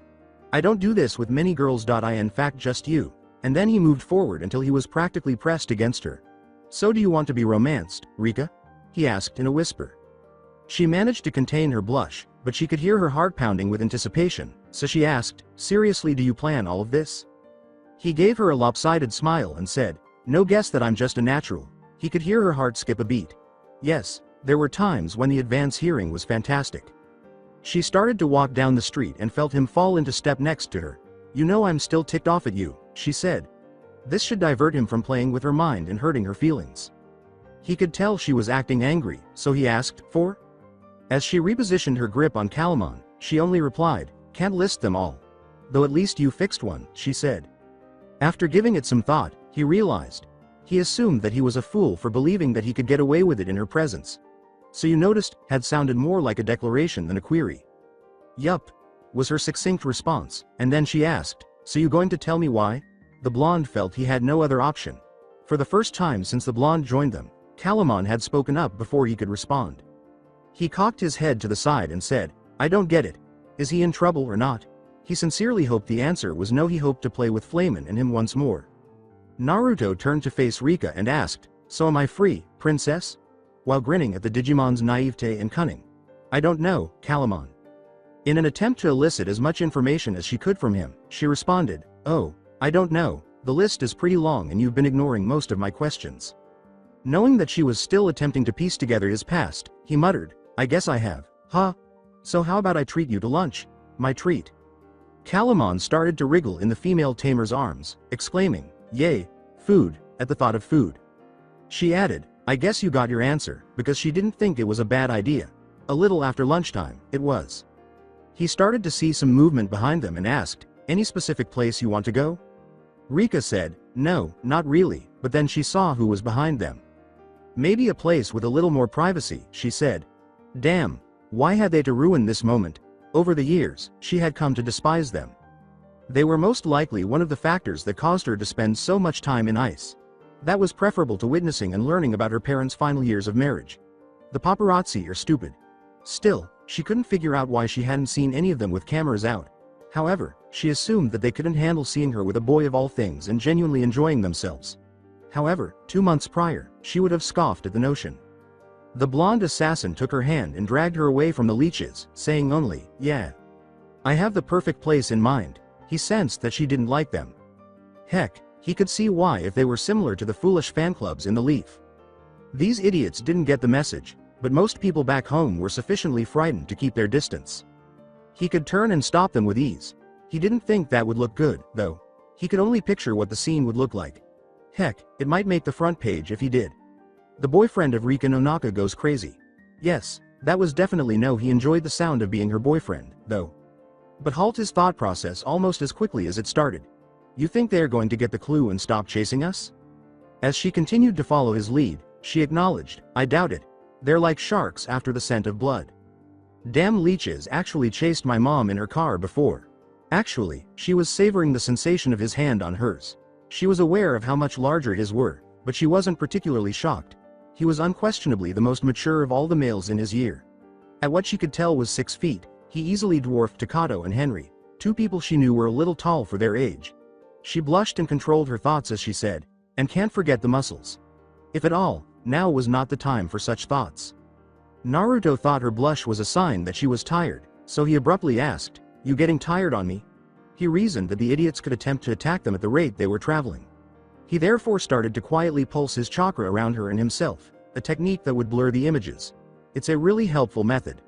I don't do this with many girls. I in fact just you." And then he moved forward until he was practically pressed against her. "So do you want to be romanced, Rika?" he asked in a whisper. She managed to contain her blush, but she could hear her heart pounding with anticipation, so she asked, "Seriously, do you plan all of this?" He gave her a lopsided smile and said, "No, guess that I'm just a natural." He could hear her heart skip a beat. Yes, there were times when the advance hearing was fantastic. She started to walk down the street and felt him fall into step next to her. "You know I'm still ticked off at you," she said. This should divert him from playing with her mind and hurting her feelings. He could tell she was acting angry, so he asked, "For?" As she repositioned her grip on Calamon, she only replied, "Can't list them all. Though at least you fixed one," she said. After giving it some thought, he realized. He assumed that he was a fool for believing that he could get away with it in her presence. "So you noticed," had sounded more like a declaration than a query. "Yup," was her succinct response, and then she asked, "So you going to tell me why?" The blonde felt he had no other option. For the first time since the blonde joined them, Calamon had spoken up before he could respond. He cocked his head to the side and said, "I don't get it. Is he in trouble or not?" He sincerely hoped the answer was no. He hoped to play with Flamen and him once more. Naruto turned to face Rika and asked, "So am I free, princess?" while grinning at the Digimon's naivete and cunning. I don't know, Calamon. In an attempt to elicit as much information as she could from him, she responded, oh, I don't know, the list is pretty long and you've been ignoring most of my questions. Knowing that she was still attempting to piece together his past, he muttered, I guess I have. Huh? So how about I treat you to lunch? My treat. Calamon started to wriggle in the female tamer's arms, exclaiming, yay, food, at the thought of food. She added, I guess you got your answer, because she didn't think it was a bad idea. A little after lunchtime, it was. He started to see some movement behind them and asked, any specific place you want to go? Rika said, no, not really, but then she saw who was behind them. Maybe a place with a little more privacy, she said. Damn, why had they to ruin this moment? Over the years, she had come to despise them. They were most likely one of the factors that caused her to spend so much time in ice. That was preferable to witnessing and learning about her parents' final years of marriage. The paparazzi are stupid. Still, she couldn't figure out why she hadn't seen any of them with cameras out. However, she assumed that they couldn't handle seeing her with a boy of all things and genuinely enjoying themselves. However, 2 months prior, she would have scoffed at the notion. The blonde assassin took her hand and dragged her away from the leeches, saying only, yeah. I have the perfect place in mind. He sensed that she didn't like them. Heck, he could see why if they were similar to the foolish fan clubs in the Leaf. These idiots didn't get the message, but most people back home were sufficiently frightened to keep their distance. He could turn and stop them with ease. He didn't think that would look good, though. He could only picture what the scene would look like. Heck, it might make the front page if he did. The boyfriend of Rika Nonaka goes crazy. Yes, that was definitely no, he enjoyed the sound of being her boyfriend, though. But halt his thought process almost as quickly as it started. You think they're going to get the clue and stop chasing us? As she continued to follow his lead, she acknowledged, I doubt it. They're like sharks after the scent of blood. Damn leeches actually chased my mom in her car before. Actually, she was savoring the sensation of his hand on hers. She was aware of how much larger his were, but she wasn't particularly shocked. He was unquestionably the most mature of all the males in his year. At what she could tell was 6 feet, he easily dwarfed Takato and Henry, 2 people she knew were a little tall for their age. She blushed and controlled her thoughts as she said, and can't forget the muscles. If at all, now was not the time for such thoughts. Naruto thought her blush was a sign that she was tired, so he abruptly asked, you getting tired on me? He reasoned that the idiots could attempt to attack them at the rate they were traveling. He therefore started to quietly pulse his chakra around her and himself, a technique that would blur the images. It's a really helpful method.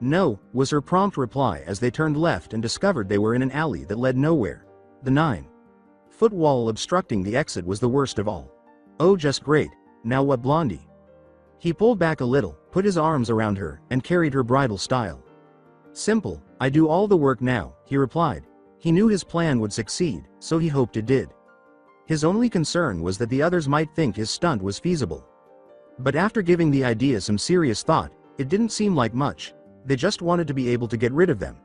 No, was her prompt reply as they turned left and discovered they were in an alley that led nowhere. The 9-foot wall obstructing the exit was the worst of all. Oh, just great. Now what, Blondie? He pulled back a little, put his arms around her, and carried her bridal style. Simple, I do all the work now, he replied. He knew his plan would succeed, so he hoped it did. His only concern was that the others might think his stunt was feasible. But after giving the idea some serious thought, it didn't seem like much. They just wanted to be able to get rid of them.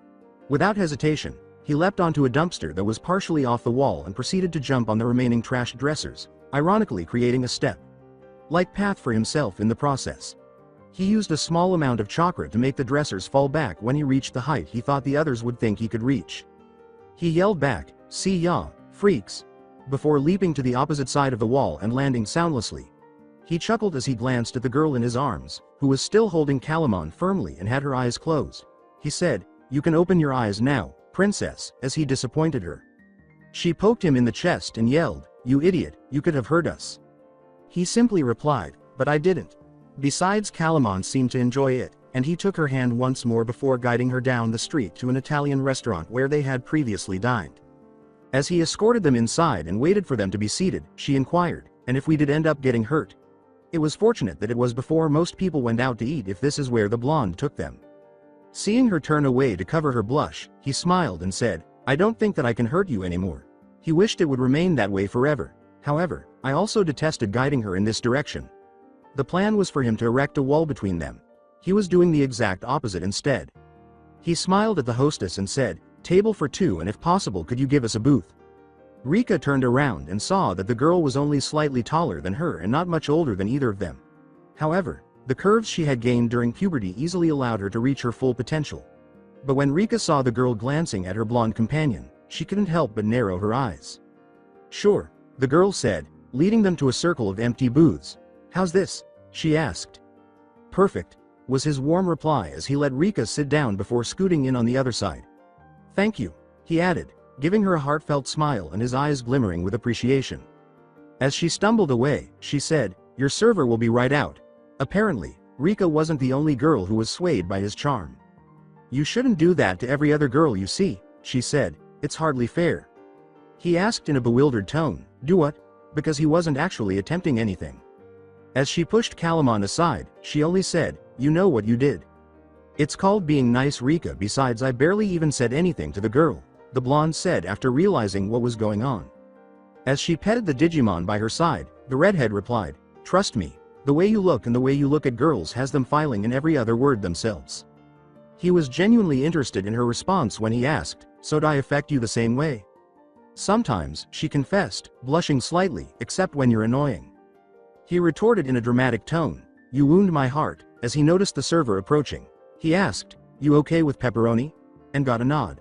Without hesitation, he leapt onto a dumpster that was partially off the wall and proceeded to jump on the remaining trashed dressers, ironically creating a step-like path for himself in the process. He used a small amount of chakra to make the dressers fall back when he reached the height he thought the others would think he could reach. He yelled back, see ya, freaks, before leaping to the opposite side of the wall and landing soundlessly. He chuckled as he glanced at the girl in his arms, who was still holding Calamon firmly and had her eyes closed. He said, you can open your eyes now, princess, as he disappointed her. She poked him in the chest and yelled, you idiot, you could have heard us. He simply replied, but I didn't. Besides, Calamon seemed to enjoy it, and he took her hand once more before guiding her down the street to an Italian restaurant where they had previously dined. As he escorted them inside and waited for them to be seated, she inquired, and if we did end up getting hurt? It was fortunate that it was before most people went out to eat if this is where the blonde took them. Seeing her turn away to cover her blush, he smiled and said, I don't think that I can hurt you anymore. He wished it would remain that way forever. However, I also detested guiding her in this direction. The plan was for him to erect a wall between them. He was doing the exact opposite instead. He smiled at the hostess and said, table for 2, and if possible could you give us a booth? Rika turned around and saw that the girl was only slightly taller than her and not much older than either of them. However, the curves she had gained during puberty easily allowed her to reach her full potential. But when Rika saw the girl glancing at her blonde companion, she couldn't help but narrow her eyes. Sure, the girl said, leading them to a circle of empty booths. How's this? She asked. Perfect. was his warm reply as he let Rika sit down before scooting in on the other side. "Thank you," he added, giving her a heartfelt smile and his eyes glimmering with appreciation. As she stumbled away, she said, "Your server will be right out." Apparently, Rika wasn't the only girl who was swayed by his charm. "You shouldn't do that to every other girl you see," she said, "it's hardly fair." He asked in a bewildered tone, "Do what?" because he wasn't actually attempting anything. As she pushed Calamon aside, she only said, "You know what you did." "It's called being nice, Rika. Besides, I barely even said anything to the girl," the blonde said after realizing what was going on. As she petted the Digimon by her side, the redhead replied, "Trust me, the way you look and the way you look at girls has them filing in every other word themselves." He was genuinely interested in her response when he asked, "So do I affect you the same way?" "Sometimes," she confessed, blushing slightly, "except when you're annoying." He retorted in a dramatic tone, "You wound my heart," as he noticed the server approaching. He asked, "You okay with pepperoni?" and got a nod.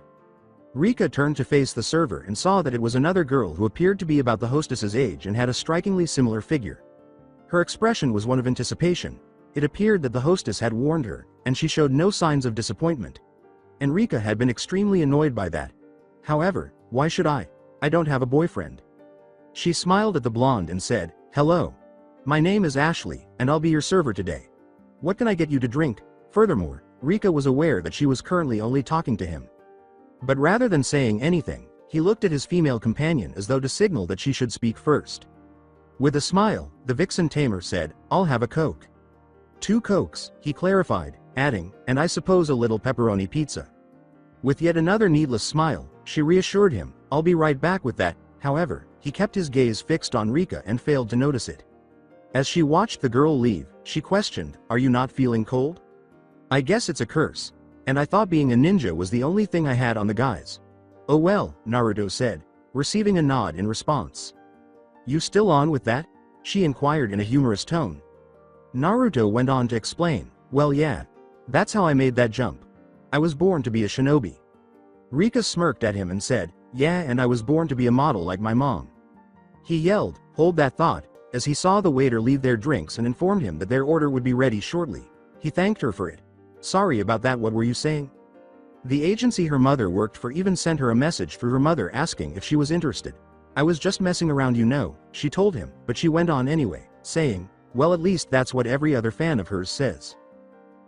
Rika turned to face the server and saw that it was another girl who appeared to be about the hostess's age and had a strikingly similar figure. Her expression was one of anticipation. It appeared that the hostess had warned her, and she showed no signs of disappointment. And Rika had been extremely annoyed by that. "However, why should I? I don't have a boyfriend." She smiled at the blonde and said, "Hello. My name is Ashley, and I'll be your server today. What can I get you to drink?" Furthermore, Rika was aware that she was currently only talking to him. But rather than saying anything, he looked at his female companion as though to signal that she should speak first. With a smile, the vixen tamer said, "I'll have a Coke." "2 Cokes, he clarified, adding, "and I suppose a little pepperoni pizza." With yet another needless smile, she reassured him, "I'll be right back with that." However, he kept his gaze fixed on Rika and failed to notice it. As she watched the girl leave, she questioned, "Are you not feeling cold?" "I guess it's a curse. And I thought being a ninja was the only thing I had on the guys." "Oh well," Naruto said, receiving a nod in response. "You still on with that?" she inquired in a humorous tone. Naruto went on to explain, "Well yeah. That's how I made that jump. I was born to be a shinobi." Rika smirked at him and said, "Yeah, and I was born to be a model like my mom." He yelled, "Hold that thought," as he saw the waiter leave their drinks and informed him that their order would be ready shortly. He thanked her for it. "Sorry about that, what were you saying?" The agency her mother worked for even sent her a message through her mother asking if she was interested. "I was just messing around, you know," she told him, but she went on anyway, saying, "Well, at least that's what every other fan of hers says."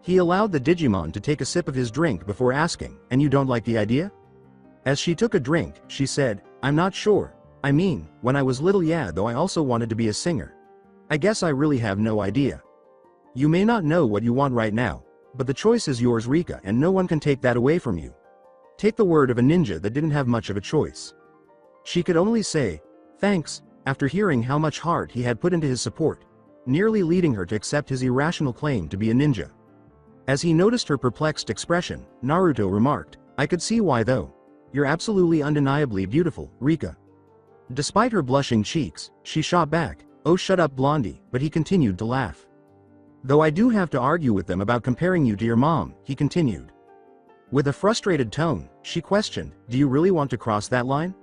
He allowed the Digimon to take a sip of his drink before asking, "And you don't like the idea?" As she took a drink, she said, "I'm not sure. I mean, when I was little, yeah, though I also wanted to be a singer. I guess I really have no idea." "You may not know what you want right now, but the choice is yours, Rika, and no one can take that away from you." Take the word of a ninja that didn't have much of a choice. She could only say, "Thanks," after hearing how much heart he had put into his support, nearly leading her to accept his irrational claim to be a ninja. As he noticed her perplexed expression, Naruto remarked, "I could see why though. You're absolutely undeniably beautiful, Rika." Despite her blushing cheeks, she shot back, "Oh shut up, Blondie," but he continued to laugh. "Though I do have to argue with them about comparing you to your mom," he continued. With a frustrated tone, she questioned, "Do you really want to cross that line?"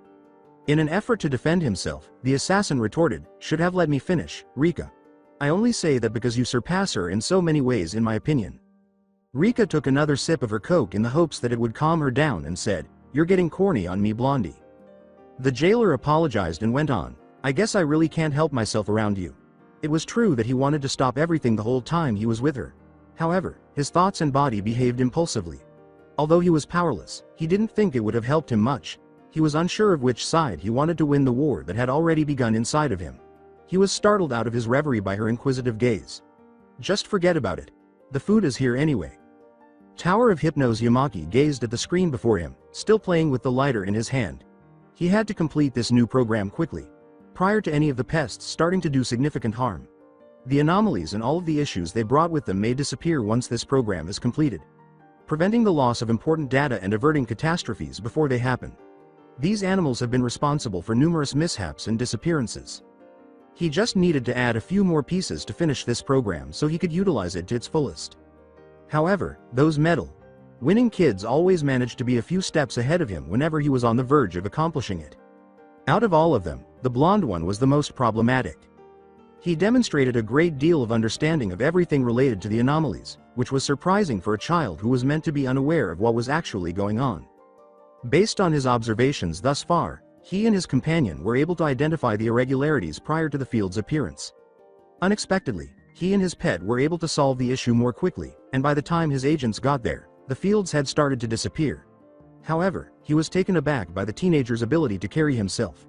In an effort to defend himself, the assassin retorted, "Should have let me finish, Rika. I only say that because you surpass her in so many ways in my opinion." Rika took another sip of her Coke in the hopes that it would calm her down and said, "You're getting corny on me, Blondie." The jailer apologized and went on, "I guess I really can't help myself around you." It was true that he wanted to stop everything the whole time he was with her. However, his thoughts and body behaved impulsively. Although he was powerless, he didn't think it would have helped him much. He was unsure of which side he wanted to win the war that had already begun inside of him. He was startled out of his reverie by her inquisitive gaze. "Just forget about it. The food is here anyway." Tower of Hypnose Yamaki gazed at the screen before him, still playing with the lighter in his hand. He had to complete this new program quickly, prior to any of the pests starting to do significant harm. The anomalies and all of the issues they brought with them may disappear once this program is completed, preventing the loss of important data and averting catastrophes before they happen. These animals have been responsible for numerous mishaps and disappearances. He just needed to add a few more pieces to finish this program so he could utilize it to its fullest. However, those winning kids always managed to be a few steps ahead of him whenever he was on the verge of accomplishing it. Out of all of them, the blonde one was the most problematic. He demonstrated a great deal of understanding of everything related to the anomalies, which was surprising for a child who was meant to be unaware of what was actually going on. Based on his observations thus far, he and his companion were able to identify the irregularities prior to the field's appearance. Unexpectedly, he and his pet were able to solve the issue more quickly, and by the time his agents got there, the fields had started to disappear. However, he was taken aback by the teenager's ability to carry himself.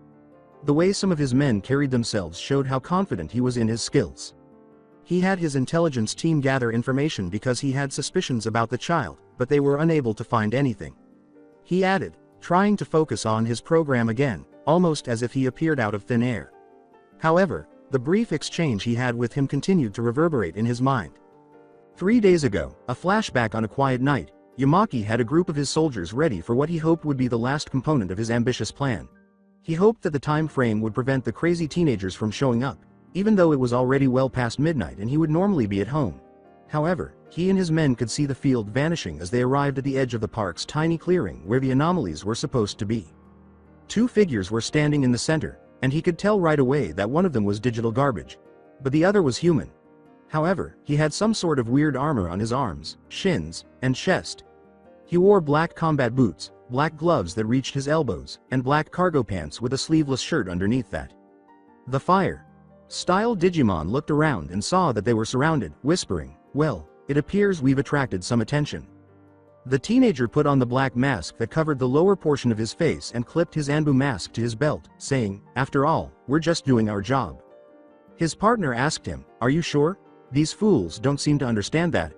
The way some of his men carried themselves showed how confident he was in his skills. He had his intelligence team gather information because he had suspicions about the child, but they were unable to find anything. He added, trying to focus on his program again, almost as if he appeared out of thin air. However, the brief exchange he had with him continued to reverberate in his mind. 3 days ago, a flashback on a quiet night, Yamaki had a group of his soldiers ready for what he hoped would be the last component of his ambitious plan. He hoped that the time frame would prevent the crazy teenagers from showing up, even though it was already well past midnight and he would normally be at home. However, he and his men could see the field vanishing as they arrived at the edge of the park's tiny clearing where the anomalies were supposed to be. 2 figures were standing in the center, and he could tell right away that one of them was digital garbage, but the other was human. However, he had some sort of weird armor on his arms, shins, and chest. He wore black combat boots, black gloves that reached his elbows, and black cargo pants with a sleeveless shirt underneath that. The Fire-style Digimon looked around and saw that they were surrounded, whispering, "Well, it appears we've attracted some attention." The teenager put on the black mask that covered the lower portion of his face and clipped his Anbu mask to his belt, saying, "After all, we're just doing our job." His partner asked him, "Are you sure? These fools don't seem to understand that."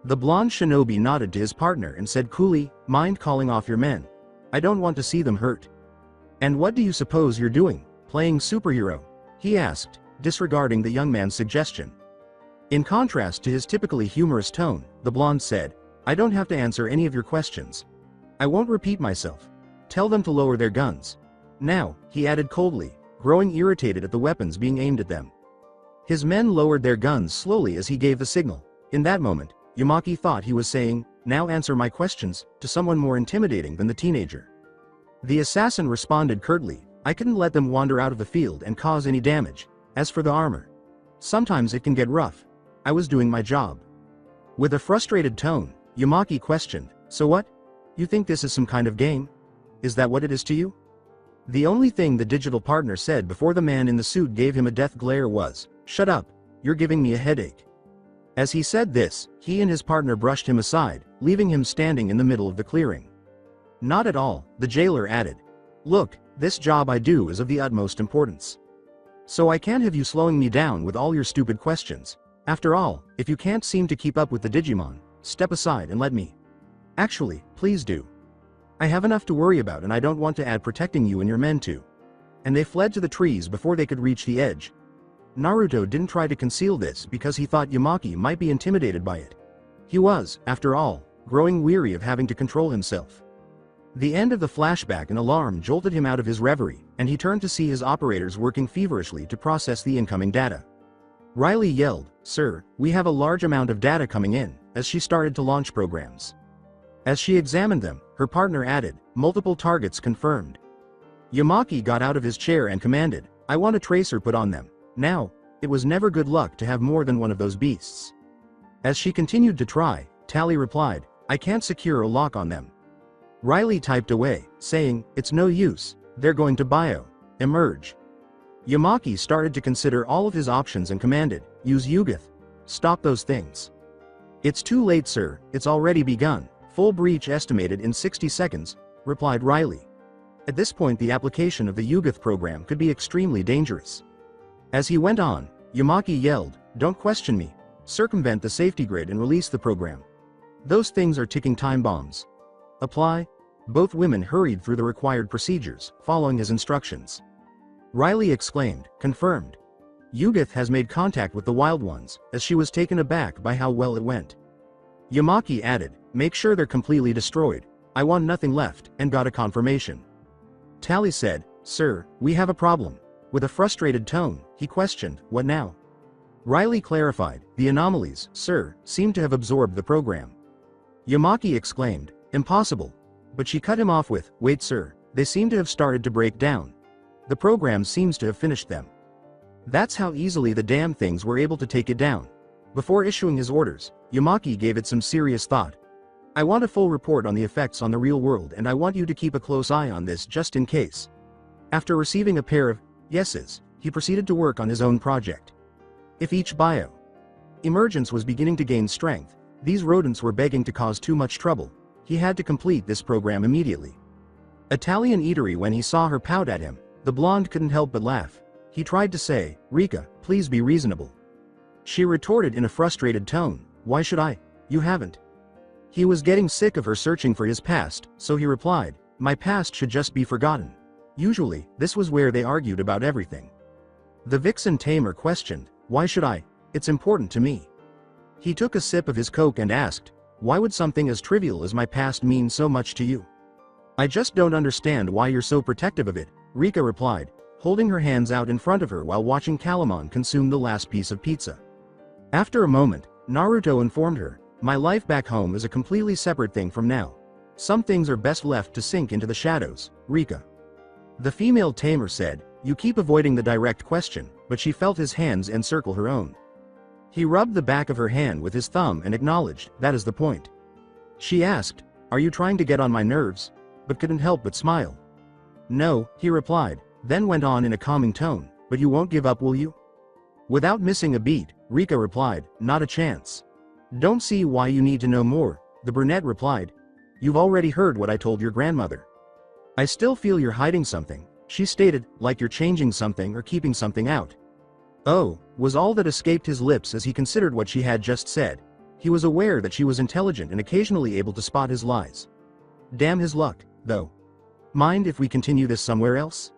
The blonde shinobi nodded to his partner and said coolly, "Mind calling off your men? I don't want to see them hurt." "And what do you suppose you're doing, playing superhero?" he asked, disregarding the young man's suggestion. In contrast to his typically humorous tone, the blonde said, "I don't have to answer any of your questions. I won't repeat myself. Tell them to lower their guns. Now," he added coldly, growing irritated at the weapons being aimed at them. His men lowered their guns slowly as he gave the signal. In that moment, Yamaki thought he was saying, "Now answer my questions," to someone more intimidating than the teenager. The assassin responded curtly, "I couldn't let them wander out of the field and cause any damage. As for the armor, sometimes it can get rough. I was doing my job." With a frustrated tone, Yamaki questioned, "So what? You think this is some kind of game? Is that what it is to you?" The only thing the digital partner said before the man in the suit gave him a death glare was, "Shut up, you're giving me a headache." As he said this, he and his partner brushed him aside, leaving him standing in the middle of the clearing. "Not at all," the jailer added. "Look, this job I do is of the utmost importance. So I can't have you slowing me down with all your stupid questions. After all, if you can't seem to keep up with the Digimon, step aside and let me. Actually, please do. I have enough to worry about and I don't want to add protecting you and your men to." And they fled to the trees before they could reach the edge. Naruto didn't try to conceal this because he thought Yamaki might be intimidated by it. He was, after all, growing weary of having to control himself. The end of the flashback and alarm jolted him out of his reverie, and he turned to see his operators working feverishly to process the incoming data. Riley yelled, "Sir, we have a large amount of data coming in," as she started to launch programs. As she examined them, her partner added, "Multiple targets confirmed." Yamaki got out of his chair and commanded, "I want a tracer put on them. Now." It was never good luck to have more than one of those beasts. As she continued to try, Tally replied, "I can't secure a lock on them." Riley typed away, saying, "It's no use, they're going to emerge." Yamaki started to consider all of his options and commanded, "Use Yugoth. Stop those things." "It's too late, sir, it's already begun. Full breach estimated in 60 seconds, replied Riley. At this point the application of the Yugoth program could be extremely dangerous. As he went on, Yamaki yelled, "Don't question me. Circumvent the safety grid and release the program. Those things are ticking time bombs. Apply." Both women hurried through the required procedures, following his instructions. Riley exclaimed, "Confirmed. Yugoth has made contact with the Wild Ones," as she was taken aback by how well it went. Yamaki added, "Make sure they're completely destroyed. I want nothing left," and got a confirmation. Tally said, "Sir, we have a problem." With a frustrated tone, he questioned, "What now?" Riley clarified, "The anomalies, sir, seem to have absorbed the program." Yamaki exclaimed, "Impossible." But she cut him off with, "Wait, sir, they seem to have started to break down. The program seems to have finished them." That's how easily the damn things were able to take it down. Before issuing his orders, Yamaki gave it some serious thought. I want a full report on the effects on the real world, and I want you to keep a close eye on this just in case. After receiving a pair of yeses, he proceeded to work on his own project. If each bio emergence was beginning to gain strength, these rodents were begging to cause too much trouble. He had to complete this program immediately. Italian eatery. When he saw her pout at him, the blonde couldn't help but laugh. He tried to say, Rika, please be reasonable. She retorted in a frustrated tone, why should I? You haven't. He was getting sick of her searching for his past, so he replied, my past should just be forgotten. Usually, this was where they argued about everything. The vixen tamer questioned, why should I? It's important to me. He took a sip of his coke and asked, why would something as trivial as my past mean so much to you? I just don't understand why you're so protective of it, Rika replied, holding her hands out in front of her while watching Calamon consume the last piece of pizza. After a moment, Naruto informed her, my life back home is a completely separate thing from now. Some things are best left to sink into the shadows, Rika. The female tamer said, you keep avoiding the direct question, but she felt his hands encircle her own. He rubbed the back of her hand with his thumb and acknowledged, that is the point. She asked, are you trying to get on my nerves? But couldn't help but smile. No, he replied, then went on in a calming tone, but you won't give up, will you? Without missing a beat, Rika replied, not a chance. Don't see why you need to know more, the brunette replied. You've already heard what I told your grandmother. I still feel you're hiding something, she stated, like you're changing something or keeping something out. Oh, was all that escaped his lips as he considered what she had just said. He was aware that she was intelligent and occasionally able to spot his lies. Damn his luck, though. Mind if we continue this somewhere else?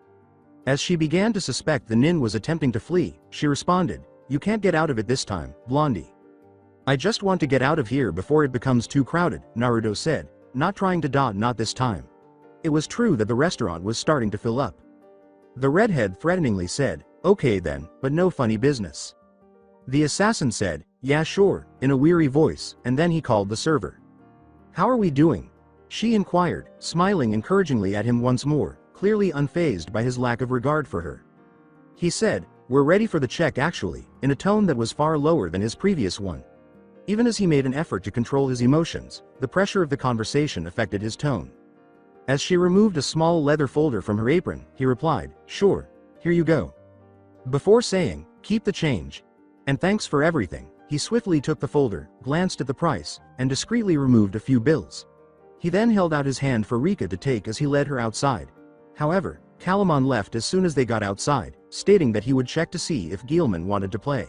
As she began to suspect the nin was attempting to flee, she responded, you can't get out of it this time, Blondie. I just want to get out of here before it becomes too crowded, Naruto said, not trying to dodge. Not this time. It was true that the restaurant was starting to fill up. The redhead threateningly said, okay then, but no funny business. The assassin said, yeah sure, in a weary voice, and then he called the server. How are we doing? She inquired, smiling encouragingly at him once more, clearly unfazed by his lack of regard for her. He said, we're ready for the check actually, in a tone that was far lower than his previous one. Even as he made an effort to control his emotions, the pressure of the conversation affected his tone. As she removed a small leather folder from her apron, he replied, sure, here you go. Before saying, keep the change. And thanks for everything, he swiftly took the folder, glanced at the price, and discreetly removed a few bills. He then held out his hand for Rika to take as he led her outside. However, Calamon left as soon as they got outside, stating that he would check to see if Guilman wanted to play.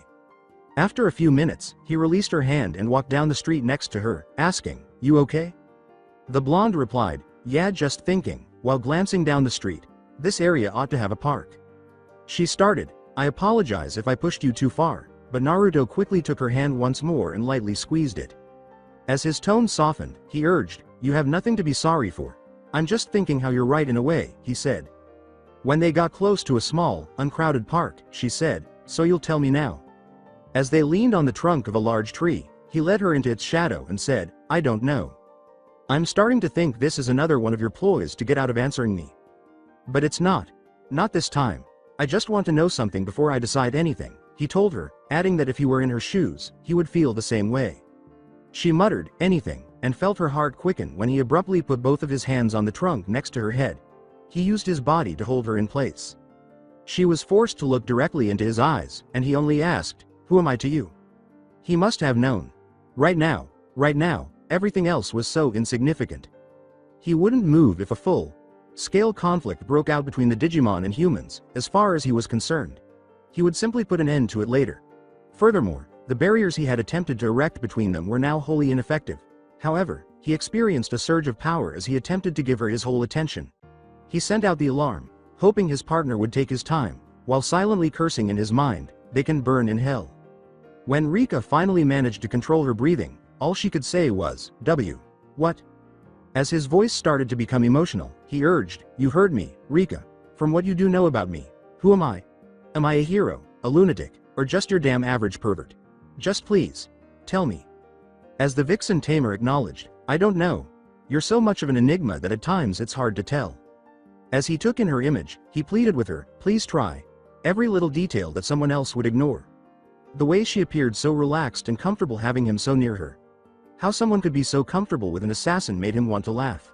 After a few minutes, he released her hand and walked down the street next to her, asking, you okay? The blonde replied, yeah, just thinking, while glancing down the street. This area ought to have a park. She started, I apologize if I pushed you too far, but Naruto quickly took her hand once more and lightly squeezed it. As his tone softened, he urged, you have nothing to be sorry for. I'm just thinking how you're right in a way, he said. When they got close to a small, uncrowded park, she said, so you'll tell me now. As they leaned on the trunk of a large tree, he led her into its shadow and said, I don't know. I'm starting to think this is another one of your ploys to get out of answering me. But it's not. Not this time. I just want to know something before I decide anything, he told her, adding that if he were in her shoes, he would feel the same way. She muttered, anything, and felt her heart quicken when he abruptly put both of his hands on the trunk next to her head. He used his body to hold her in place. She was forced to look directly into his eyes, and he only asked, who am I to you? He must have known. Right now, everything else was so insignificant. He wouldn't move if a full-scale conflict broke out between the Digimon and humans, as far as he was concerned. He would simply put an end to it later. Furthermore, the barriers he had attempted to erect between them were now wholly ineffective. However, he experienced a surge of power as he attempted to give her his whole attention. He sent out the alarm, hoping his partner would take his time, while silently cursing in his mind, they can burn in hell. When Rika finally managed to control her breathing, all she could say was, W. What? As his voice started to become emotional, he urged, you heard me, Rika. From what you do know about me, who am I? Am I a hero, a lunatic, or just your damn average pervert? Just please, tell me. As the vixen tamer acknowledged, I don't know. You're so much of an enigma that at times it's hard to tell. As he took in her image, he pleaded with her, please try. every little detail that someone else would ignore. The way she appeared so relaxed and comfortable having him so near her. How someone could be so comfortable with an assassin made him want to laugh.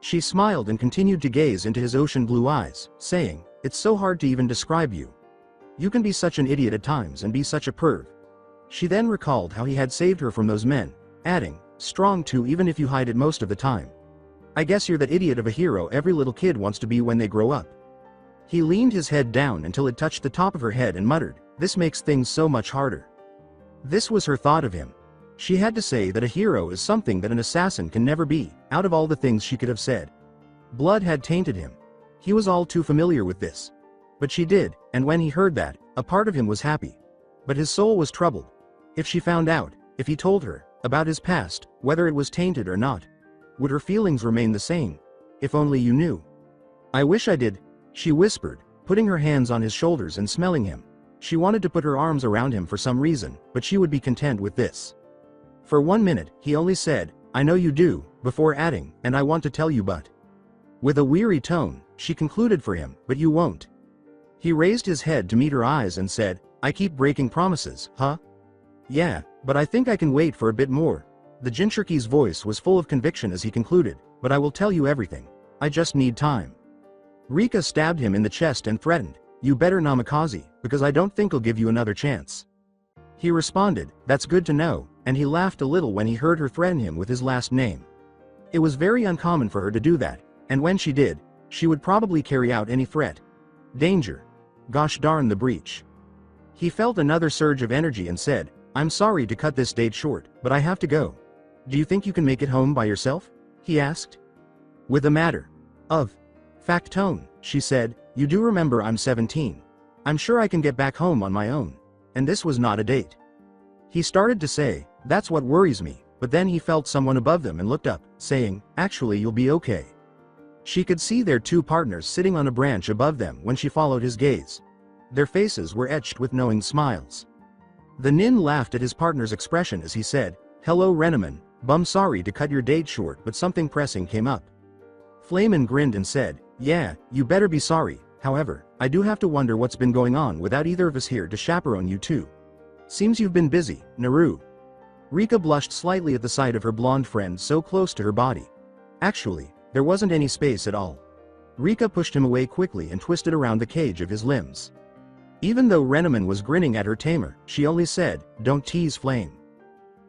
She smiled and continued to gaze into his ocean blue eyes, saying, "It's so hard to even describe you. You can be such an idiot at times and be such a perv." She then recalled how he had saved her from those men, adding, "Strong too even if you hide it most of the time. I guess you're that idiot of a hero every little kid wants to be when they grow up." He leaned his head down until it touched the top of her head and muttered, "This makes things so much harder." This was her thought of him. She had to say that a hero is something that an assassin can never be, out of all the things she could have said. Blood had tainted him. He was all too familiar with this. But she did, and when he heard that, a part of him was happy. But his soul was troubled. If she found out, if he told her, about his past, whether it was tainted or not, would her feelings remain the same? If only you knew. "I wish I did," she whispered, putting her hands on his shoulders and smelling him. She wanted to put her arms around him for some reason, but she would be content with this. For 1 minute, he only said, "I know you do," before adding, "And I want to tell you but." With a weary tone, she concluded for him, "But you won't." He raised his head to meet her eyes and said, "I keep breaking promises, huh?" "Yeah, but I think I can wait for a bit more." The Jinchurki's voice was full of conviction as he concluded, "But I will tell you everything. I just need time." Rika stabbed him in the chest and threatened, "You better namikaze, because I don't think I'll give you another chance." He responded, "That's good to know," and he laughed a little when he heard her threaten him with his last name. It was very uncommon for her to do that, and when she did, she would probably carry out any threat. Danger. Gosh darn the breach. He felt another surge of energy and said, "I'm sorry to cut this date short, but I have to go." "Do you think you can make it home by yourself?" he asked. With a matter of fact tone, she said, "You do remember I'm 17. I'm sure I can get back home on my own. And this was not a date." He started to say, "That's what worries me," but then he felt someone above them and looked up, saying, "Actually you'll be okay." She could see their two partners sitting on a branch above them when she followed his gaze. Their faces were etched with knowing smiles. The Nin laughed at his partner's expression as he said, "Hello Renaman, bum sorry to cut your date short but something pressing came up." Flamen grinned and said, "Yeah, you better be sorry, however, I do have to wonder what's been going on without either of us here to chaperone you two. Seems you've been busy, Naru." Rika blushed slightly at the sight of her blonde friend so close to her body. Actually, there wasn't any space at all. Rika pushed him away quickly and twisted around the cage of his limbs. Even though Renaman was grinning at her tamer, she only said, "Don't tease Flame."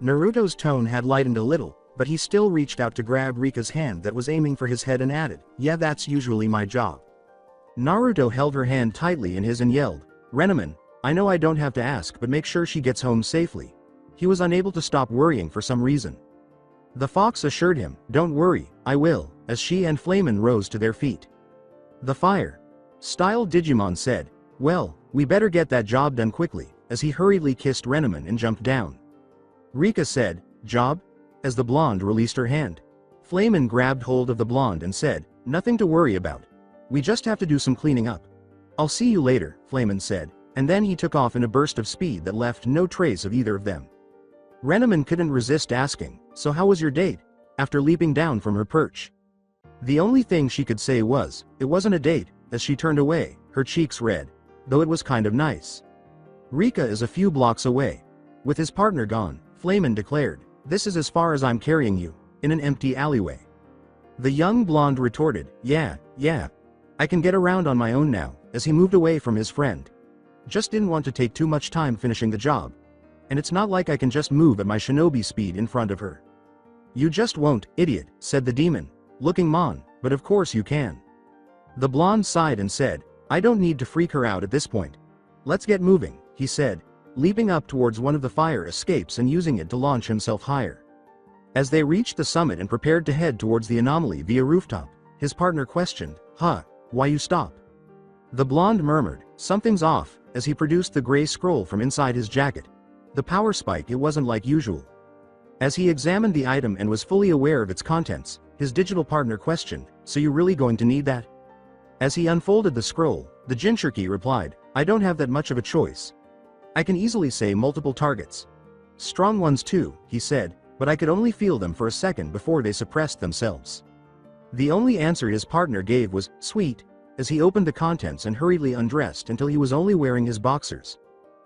Naruto's tone had lightened a little, but he still reached out to grab Rika's hand that was aiming for his head and added, "Yeah, that's usually my job." Naruto held her hand tightly in his and yelled, "Renaman, I know I don't have to ask but make sure she gets home safely." He was unable to stop worrying for some reason. The fox assured him, "Don't worry, I will," as she and Flamen rose to their feet. The fire style Digimon said, "Well, we better get that job done quickly," as he hurriedly kissed Renaman and jumped down. Rika said, "Job?" as the blonde released her hand. Flamen grabbed hold of the blonde and said, "Nothing to worry about. We just have to do some cleaning up." "I'll see you later," Flamen said, and then he took off in a burst of speed that left no trace of either of them. Renaman couldn't resist asking, "So how was your date?" after leaping down from her perch. The only thing she could say was, "It wasn't a date," as she turned away, her cheeks red. Though it was kind of nice. Rika is a few blocks away. With his partner gone, Flamen declared, "This is as far as I'm carrying you," in an empty alleyway. The young blonde retorted, Yeah, I can get around on my own now," as he moved away from his friend. "Just didn't want to take too much time finishing the job. And it's not like I can just move at my shinobi speed in front of her." "You just won't, idiot," said the demon, looking mon, "but of course you can." The blonde sighed and said, "I don't need to freak her out at this point. Let's get moving," he said, leaping up towards one of the fire escapes and using it to launch himself higher. As they reached the summit and prepared to head towards the anomaly via rooftop, his partner questioned, Why you stop?" The blonde murmured, "Something's off," as he produced the gray scroll from inside his jacket. The power spike, it wasn't like usual. As he examined the item and was fully aware of its contents, his digital partner questioned, "So you really going to need that?" As he unfolded the scroll, the Jinchurki replied, "I don't have that much of a choice. I can easily say multiple targets. Strong ones too," he said, "but I could only feel them for a second before they suppressed themselves." The only answer his partner gave was, "Sweet." as he opened the contents and hurriedly undressed until he was only wearing his boxers.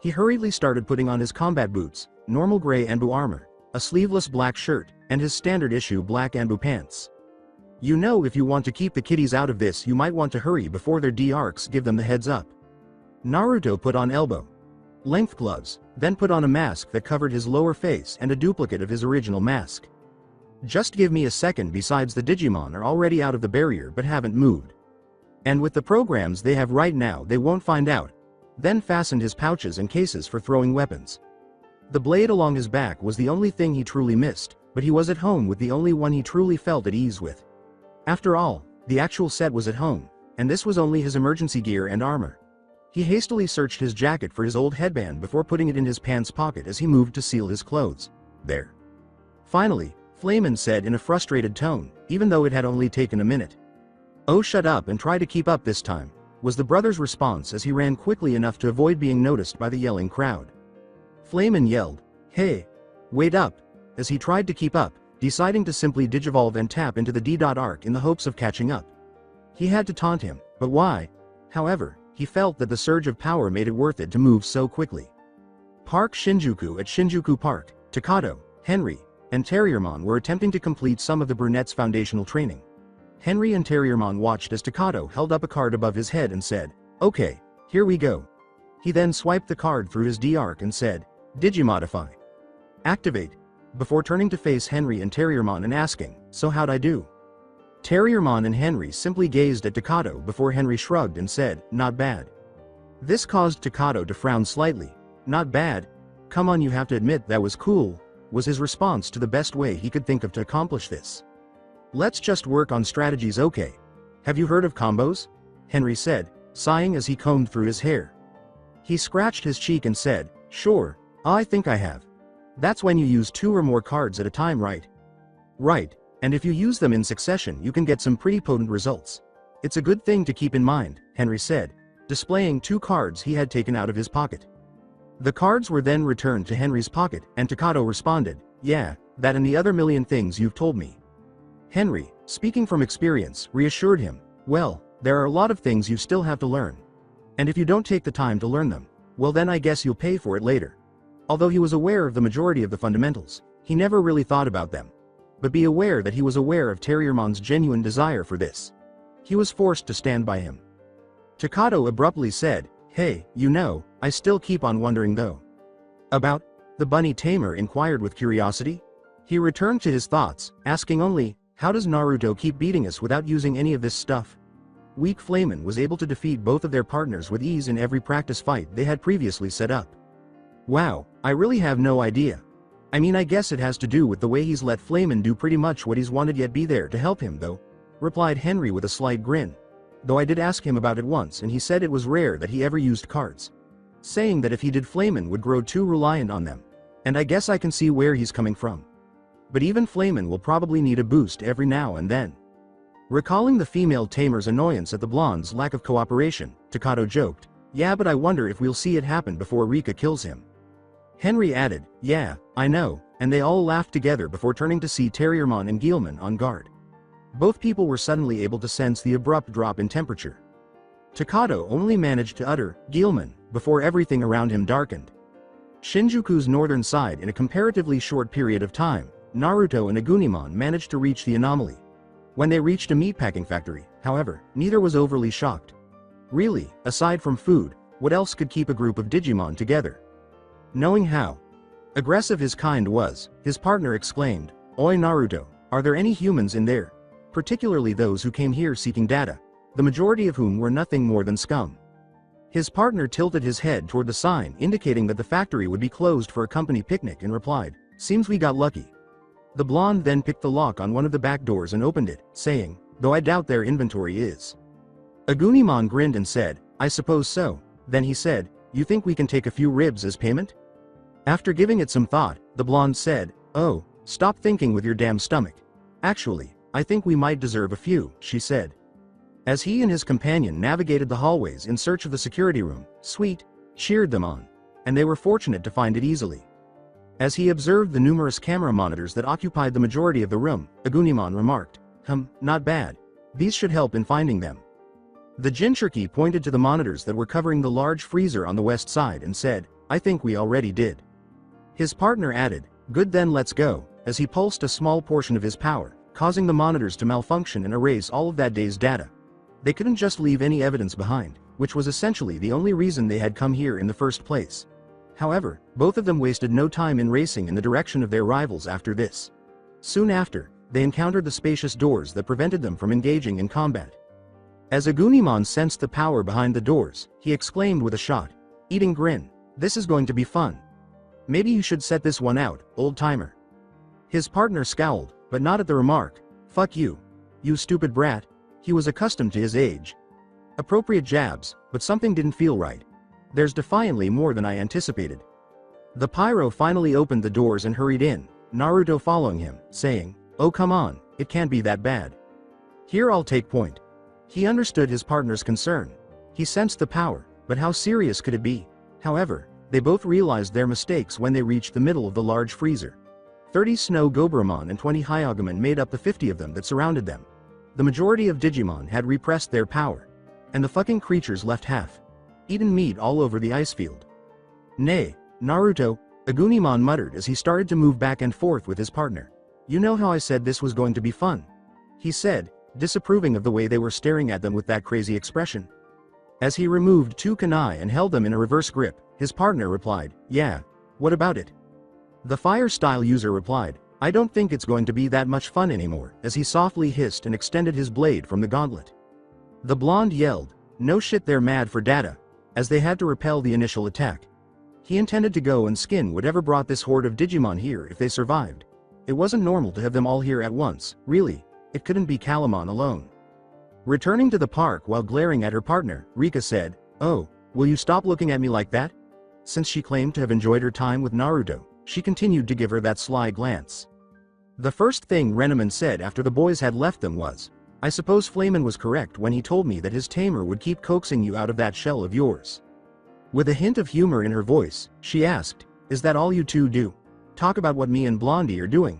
He hurriedly started putting on his combat boots, normal gray Anbu armor, a sleeveless black shirt, and his standard issue black Anbu pants. You know, if you want to keep the kiddies out of this, you might want to hurry before their D-arcs give them the heads up. Naruto put on elbow length gloves, then put on a mask that covered his lower face and a duplicate of his original mask. Just give me a second. Besides, the Digimon are already out of the barrier but haven't moved. And with the programs they have right now, they won't find out. Then fastened his pouches and cases for throwing weapons. The blade along his back was the only thing he truly missed, but he was at home with the only one he truly felt at ease with. After all, the actual set was at home, and this was only his emergency gear and armor. He hastily searched his jacket for his old headband before putting it in his pants pocket as he moved to seal his clothes. There. Finally, Flamin said in a frustrated tone, even though it had only taken a minute. "Oh, shut up and try to keep up this time," was the brother's response as he ran quickly enough to avoid being noticed by the yelling crowd. Flamin yelled, "Hey! Wait up!" as he tried to keep up, deciding to simply digivolve and tap into the D-arc in the hopes of catching up. He had to taunt him, but why? However, he felt that the surge of power made it worth it to move so quickly. Park Shinjuku. At Shinjuku Park, Takato, Henry, and Terriermon were attempting to complete some of the brunette's foundational training. Henry and Terriermon watched as Takato held up a card above his head and said, "Okay, here we go." He then swiped the card through his D-arc and said, "Digimodify. Activate," before turning to face Henry and Terriermon and asking, "So how'd I do?" Terriermon and Henry simply gazed at Takato before Henry shrugged and said, "Not bad." This caused Takato to frown slightly. "Not bad? Come on, you have to admit that was cool," was his response to the best way he could think of to accomplish this. "Let's just work on strategies, okay? Have you heard of combos?" Henry said, sighing as he combed through his hair. He scratched his cheek and said, "Sure, I think I have. That's when you use 2 or more cards at a time, right?" "Right, and if you use them in succession you can get some pretty potent results. It's a good thing to keep in mind," Henry said, displaying 2 cards he had taken out of his pocket. The cards were then returned to Henry's pocket, and Takato responded, "Yeah, that and the other million things you've told me." Henry, speaking from experience, reassured him, "Well, there are a lot of things you still have to learn. And if you don't take the time to learn them, well then I guess you'll pay for it later." Although he was aware of the majority of the fundamentals, he never really thought about them. But be aware that he was aware of Terriermon's genuine desire for this. He was forced to stand by him. Takato abruptly said, "Hey, you know, I still keep on wondering though." "About?" the bunny tamer inquired with curiosity. He returned to his thoughts, asking only, "How does Naruto keep beating us without using any of this stuff?" Weak Flamin was able to defeat both of their partners with ease in every practice fight they had previously set up. "Wow, I really have no idea. I mean, I guess it has to do with the way he's let Flamin do pretty much what he's wanted, yet be there to help him though," replied Henry with a slight grin. "Though I did ask him about it once and he said it was rare that he ever used cards. Saying that if he did, Flamin would grow too reliant on them. And I guess I can see where he's coming from. But even Flamin will probably need a boost every now and then." Recalling the female tamer's annoyance at the blonde's lack of cooperation, Takato joked, "Yeah, but I wonder if we'll see it happen before Rika kills him." Henry added, "Yeah, I know," and they all laughed together before turning to see Terriermon and Guilman on guard. Both people were suddenly able to sense the abrupt drop in temperature. Takato only managed to utter, "Guilman," before everything around him darkened. Shinjuku's northern side. In a comparatively short period of time, Naruto and Agunimon managed to reach the anomaly. When they reached a meatpacking factory, however, neither was overly shocked. Really, aside from food, what else could keep a group of Digimon together? Knowing how aggressive his kind was, his partner exclaimed, "Oi Naruto, are there any humans in there? Particularly those who came here seeking data, the majority of whom were nothing more than scum." His partner tilted his head toward the sign indicating that the factory would be closed for a company picnic and replied, "Seems we got lucky." The blonde then picked the lock on one of the back doors and opened it, saying, "Though I doubt their inventory is." Agunimon grinned and said, "I suppose so." Then he said, "You think we can take a few ribs as payment?" After giving it some thought, the blonde said, "Oh, stop thinking with your damn stomach. Actually, I think we might deserve a few," she said. As he and his companion navigated the hallways in search of the security room, Sweet cheered them on, and they were fortunate to find it easily. As he observed the numerous camera monitors that occupied the majority of the room, Agunimon remarked, Not bad. These should help in finding them." The Jinchuriki pointed to the monitors that were covering the large freezer on the west side and said, I think we already did. His partner added, good then let's go, as he pulsed a small portion of his power, causing the monitors to malfunction and erase all of that day's data. They couldn't just leave any evidence behind, which was essentially the only reason they had come here in the first place. However, both of them wasted no time in racing in the direction of their rivals after this. Soon after, they encountered the spacious doors that prevented them from engaging in combat. As Agunimon sensed the power behind the doors, he exclaimed with a shot-eating grin, this is going to be fun. Maybe you should set this one out, old-timer. His partner scowled, but not at the remark, fuck you. You stupid brat. He was accustomed to his age. Appropriate jabs, but something didn't feel right. There's defiantly more than I anticipated. The pyro finally opened the doors and hurried in, Naruto following him, saying, oh come on, it can't be that bad. Here I'll take point. He understood his partner's concern. He sensed the power, but how serious could it be? However, they both realized their mistakes when they reached the middle of the large freezer. 30 Snow Gobramon and 20 Hyagumon made up the 50 of them that surrounded them. The majority of Digimon had repressed their power. And the fucking creatures left half-eaten meat all over the ice field. Nay, Naruto, Agunimon muttered as he started to move back and forth with his partner. You know how I said this was going to be fun? He said, disapproving of the way they were staring at them with that crazy expression. As he removed 2 kunai and held them in a reverse grip, his partner replied, yeah, what about it? The fire-style user replied, I don't think it's going to be that much fun anymore, as he softly hissed and extended his blade from the gauntlet. The blonde yelled, no shit they're mad for data, as they had to repel the initial attack. He intended to go and skin whatever brought this horde of Digimon here if they survived. It wasn't normal to have them all here at once, really, it couldn't be Calamon alone. Returning to the park while glaring at her partner, Rika said, oh, will you stop looking at me like that? Since she claimed to have enjoyed her time with Naruto, she continued to give her that sly glance. The first thing Renamon said after the boys had left them was, I suppose Flamen was correct when he told me that his tamer would keep coaxing you out of that shell of yours. With a hint of humor in her voice, she asked, is that all you two do? Talk about what me and Blondie are doing?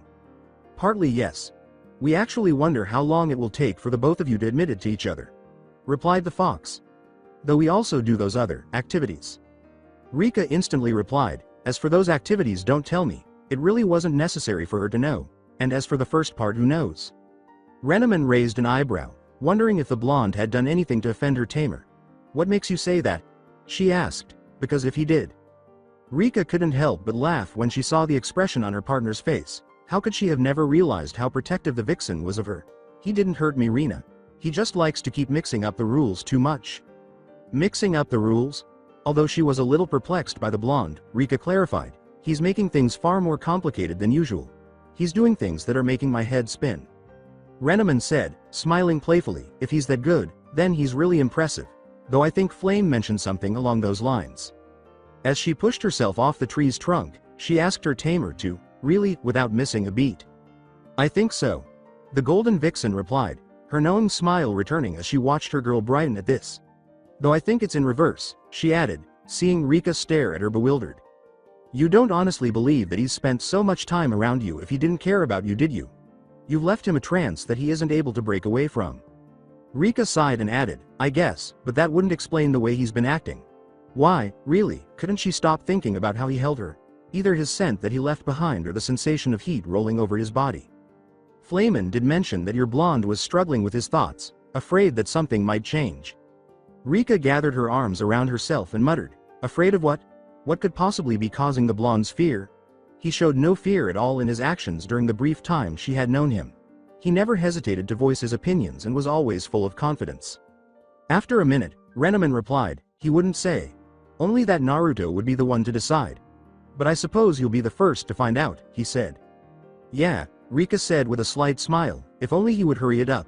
Partly yes. We actually wonder how long it will take for the both of you to admit it to each other, replied the fox. Though we also do those other activities. Rika instantly replied, as for those activities don't tell me, it really wasn't necessary for her to know, and as for the first part who knows? Renamon raised an eyebrow, wondering if the blonde had done anything to offend her tamer. What makes you say that? She asked, because if he did. Rika couldn't help but laugh when she saw the expression on her partner's face. How could she have never realized how protective the vixen was of her? He didn't hurt me, Rina. He just likes to keep mixing up the rules too much. Mixing up the rules? Although she was a little perplexed by the blonde, Rika clarified, he's making things far more complicated than usual. He's doing things that are making my head spin. Renamon said, smiling playfully, if he's that good, then he's really impressive. Though I think Flame mentioned something along those lines. As she pushed herself off the tree's trunk, she asked her tamer to, really, without missing a beat. I think so. The golden vixen replied, her knowing smile returning as she watched her girl brighten at this. Though I think it's in reverse, she added, seeing Rika stare at her bewildered. You don't honestly believe that he's spent so much time around you if he didn't care about you, did you? You've left him a trance that he isn't able to break away from. Rika sighed and added, I guess, but that wouldn't explain the way he's been acting. Why, really, couldn't she stop thinking about how he held her? Either his scent that he left behind or the sensation of heat rolling over his body. Flamen did mention that your blonde was struggling with his thoughts, afraid that something might change. Rika gathered her arms around herself and muttered, afraid of what? What could possibly be causing the blonde's fear? He showed no fear at all in his actions during the brief time she had known him. He never hesitated to voice his opinions and was always full of confidence. After a minute, Renamon replied, he wouldn't say. Only that Naruto would be the one to decide. But I suppose you'll be the first to find out, he said. Yeah, Rika said with a slight smile, if only he would hurry it up.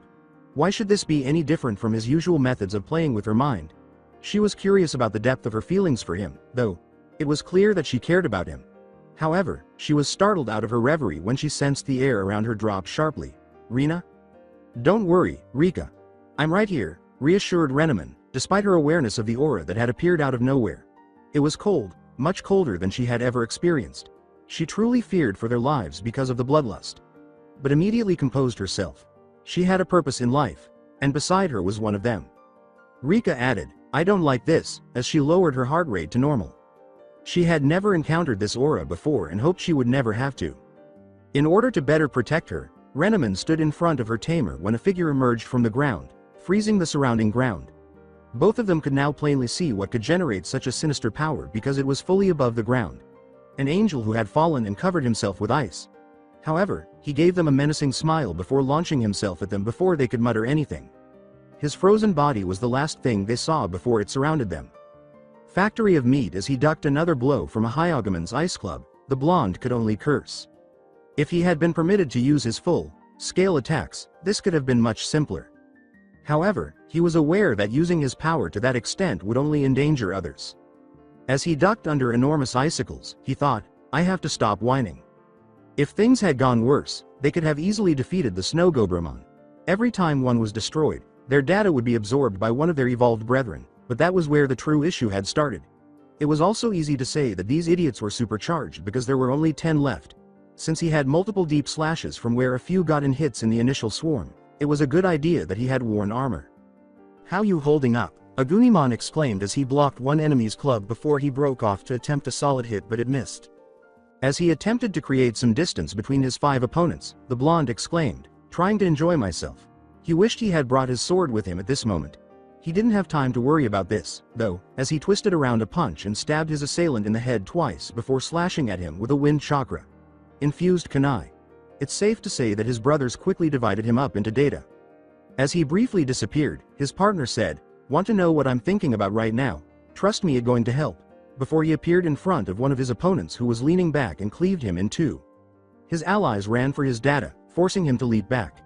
Why should this be any different from his usual methods of playing with her mind? She was curious about the depth of her feelings for him, though. It was clear that she cared about him. However, she was startled out of her reverie when she sensed the air around her drop sharply. Rina? Don't worry, Rika. I'm right here, reassured Renamon, despite her awareness of the aura that had appeared out of nowhere. It was cold, much colder than she had ever experienced. She truly feared for their lives because of the bloodlust. But immediately composed herself. She had a purpose in life, and beside her was one of them. Rika added, I don't like this, as she lowered her heart rate to normal. She had never encountered this aura before and hoped she would never have to. In order to better protect her, Renneman stood in front of her tamer when a figure emerged from the ground, freezing the surrounding ground. Both of them could now plainly see what could generate such a sinister power because it was fully above the ground. An angel who had fallen and covered himself with ice. However, he gave them a menacing smile before launching himself at them before they could mutter anything. His frozen body was the last thing they saw before it surrounded them. Factory of meat. As he ducked another blow from a Hyagoman's ice club, the blonde could only curse. If he had been permitted to use his full-scale attacks, this could have been much simpler. However, he was aware that using his power to that extent would only endanger others. As he ducked under enormous icicles, he thought, I have to stop whining. If things had gone worse, they could have easily defeated the Snow Gobramon. Every time one was destroyed, their data would be absorbed by one of their evolved brethren, but that was where the true issue had started. It was also easy to say that these idiots were supercharged because there were only 10 left. Since he had multiple deep slashes from where a few got in hits in the initial swarm, it was a good idea that he had worn armor. How you holding up? Agunimon exclaimed as he blocked one enemy's club before he broke off to attempt a solid hit, but it missed. As he attempted to create some distance between his 5 opponents, the blonde exclaimed, trying to enjoy myself. He wished he had brought his sword with him at this moment. He didn't have time to worry about this, though, as he twisted around a punch and stabbed his assailant in the head twice before slashing at him with a wind chakra. Infused kunai. It's safe to say that his brothers quickly divided him up into data. As he briefly disappeared, his partner said, want to know what I'm thinking about right now? Trust me, it's going to help. Before he appeared in front of one of his opponents who was leaning back and cleaved him in two. His allies ran for his data, forcing him to leap back.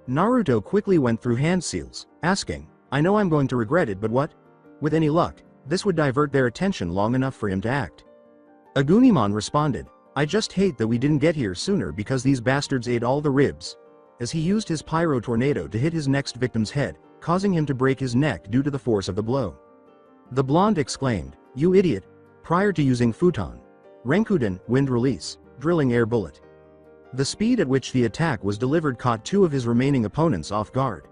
Naruto quickly went through hand seals, asking, I know I'm going to regret it, but what? With any luck, this would divert their attention long enough for him to act. Agunimon responded, I just hate that we didn't get here sooner because these bastards ate all the ribs. As he used his pyro tornado to hit his next victim's head, causing him to break his neck due to the force of the blow. The blonde exclaimed, you idiot, prior to using futon. Renkuden, wind release, drilling air bullet. The speed at which the attack was delivered caught 2 of his remaining opponents off guard.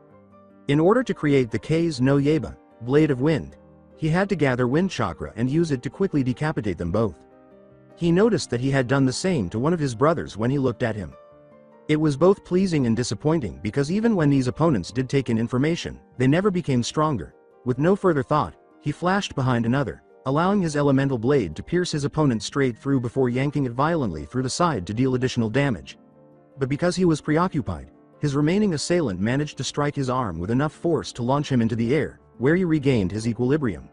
In order to create the K's no Yeba, blade of wind, he had to gather wind chakra and use it to quickly decapitate them both. He noticed that he had done the same to one of his brothers when he looked at him. It was both pleasing and disappointing because even when these opponents did take in information, they never became stronger. With no further thought, he flashed behind another, allowing his elemental blade to pierce his opponent straight through before yanking it violently through the side to deal additional damage. But because he was preoccupied, his remaining assailant managed to strike his arm with enough force to launch him into the air, where he regained his equilibrium.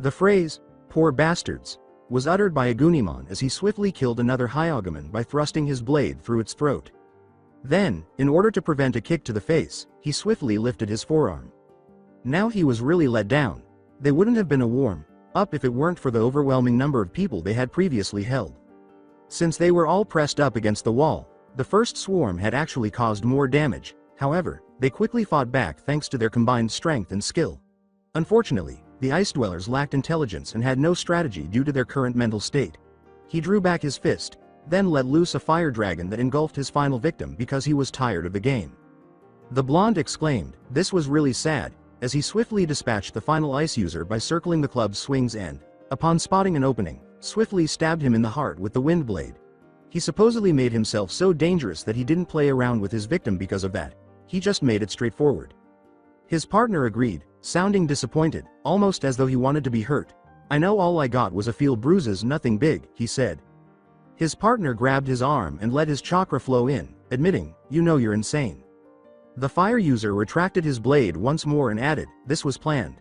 The phrase, poor bastards, was uttered by Agunimon as he swiftly killed another Hyagoman by thrusting his blade through its throat. Then, in order to prevent a kick to the face, he swiftly lifted his forearm. Now he was really let down. They wouldn't have been a warm up if it weren't for the overwhelming number of people they had previously held. Since they were all pressed up against the wall, the first swarm had actually caused more damage. However, they quickly fought back thanks to their combined strength and skill. Unfortunately, the Ice Dwellers lacked intelligence and had no strategy due to their current mental state. He drew back his fist, then let loose a fire dragon that engulfed his final victim because he was tired of the game. The blonde exclaimed, this was really sad, as he swiftly dispatched the final ice user by circling the club's swing's end. Upon spotting an opening, swiftly stabbed him in the heart with the wind blade. He supposedly made himself so dangerous that he didn't play around with his victim because of that. He just made it straightforward. His partner agreed, sounding disappointed, almost as though he wanted to be hurt. I know all I got was a few bruises, nothing big, he said. His partner grabbed his arm and let his chakra flow in, admitting, you know you're insane. The fire user retracted his blade once more and added, this was planned.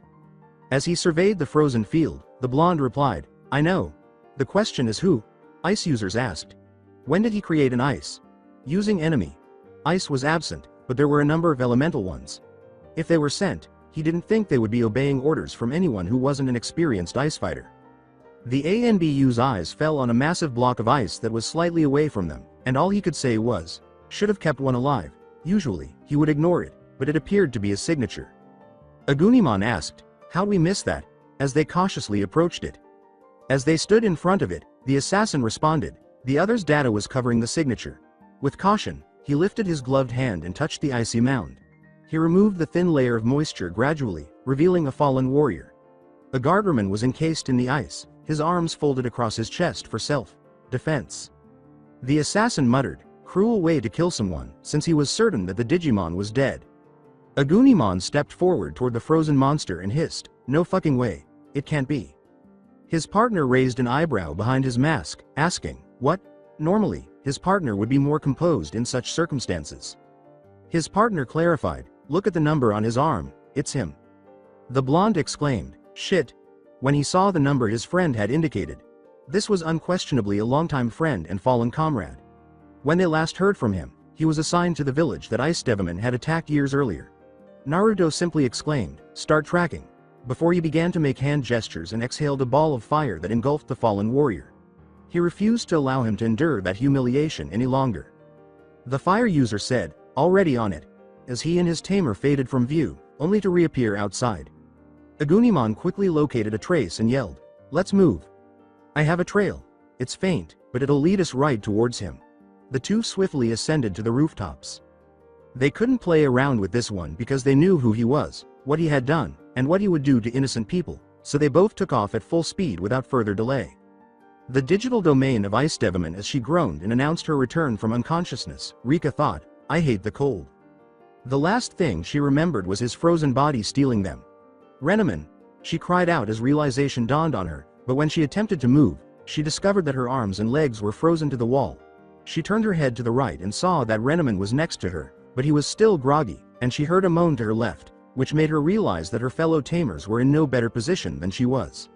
As he surveyed the frozen field, the blonde replied, I know. The question is who? Ice users asked. When did he create an ice? Using enemy. Ice was absent, but there were a number of elemental ones. If they were sent, he didn't think they would be obeying orders from anyone who wasn't an experienced ice fighter. The ANBU's eyes fell on a massive block of ice that was slightly away from them, and all he could say was, should have kept one alive. Usually, he would ignore it, but it appeared to be his signature. Agunimon asked, how'd we miss that, as they cautiously approached it. As they stood in front of it, the assassin responded, the other's data was covering the signature. With caution, he lifted his gloved hand and touched the icy mound. He removed the thin layer of moisture gradually, revealing a fallen warrior. The guardsman was encased in the ice, his arms folded across his chest for self-defense. The assassin muttered, "Cruel way to kill someone," since he was certain that the Digimon was dead. Agunimon stepped forward toward the frozen monster and hissed, "No fucking way, it can't be." His partner raised an eyebrow behind his mask, asking, "What?" Normally, his partner would be more composed in such circumstances. His partner clarified, "Look at the number on his arm, it's him." The blonde exclaimed, "Shit," when he saw the number his friend had indicated. This was unquestionably a longtime friend and fallen comrade. When they last heard from him, he was assigned to the village that Ice Devilman had attacked years earlier. Naruto simply exclaimed, "Start tracking," before he began to make hand gestures and exhaled a ball of fire that engulfed the fallen warrior. He refused to allow him to endure that humiliation any longer. The fire user said, "Already on it," as he and his tamer faded from view, only to reappear outside. Agunimon quickly located a trace and yelled, "Let's move. I have a trail. It's faint, but it'll lead us right towards him." The two swiftly ascended to the rooftops. They couldn't play around with this one because they knew who he was, what he had done, and what he would do to innocent people, so they both took off at full speed without further delay. The digital domain of Ice Devilman as she groaned and announced her return from unconsciousness, Rika thought, "I hate the cold." The last thing she remembered was his frozen body stealing them. "Renneman!" she cried out as realization dawned on her, but when she attempted to move, she discovered that her arms and legs were frozen to the wall. She turned her head to the right and saw that Renneman was next to her, but he was still groggy, and she heard a moan to her left, which made her realize that her fellow tamers were in no better position than she was.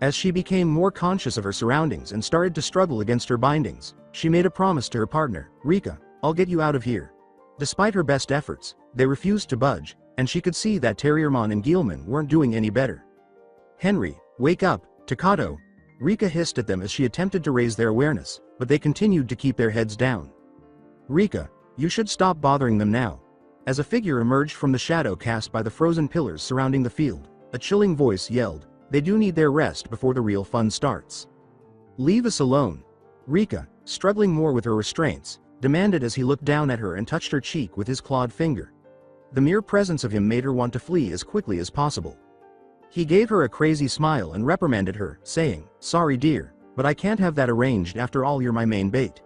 As she became more conscious of her surroundings and started to struggle against her bindings, she made a promise to her partner, "Rika, I'll get you out of here." Despite her best efforts, they refused to budge, and she could see that Terriermon and Guilman weren't doing any better. "Henry, wake up, Takato!" Rika hissed at them as she attempted to raise their awareness, but they continued to keep their heads down. "Rika, you should stop bothering them now." As a figure emerged from the shadow cast by the frozen pillars surrounding the field, a chilling voice yelled, "They do need their rest before the real fun starts. Leave us alone." Rika, struggling more with her restraints, demanded as he looked down at her and touched her cheek with his clawed finger. The mere presence of him made her want to flee as quickly as possible. He gave her a crazy smile and reprimanded her, saying, "Sorry dear, but I can't have that arranged. After all, you're my main bait."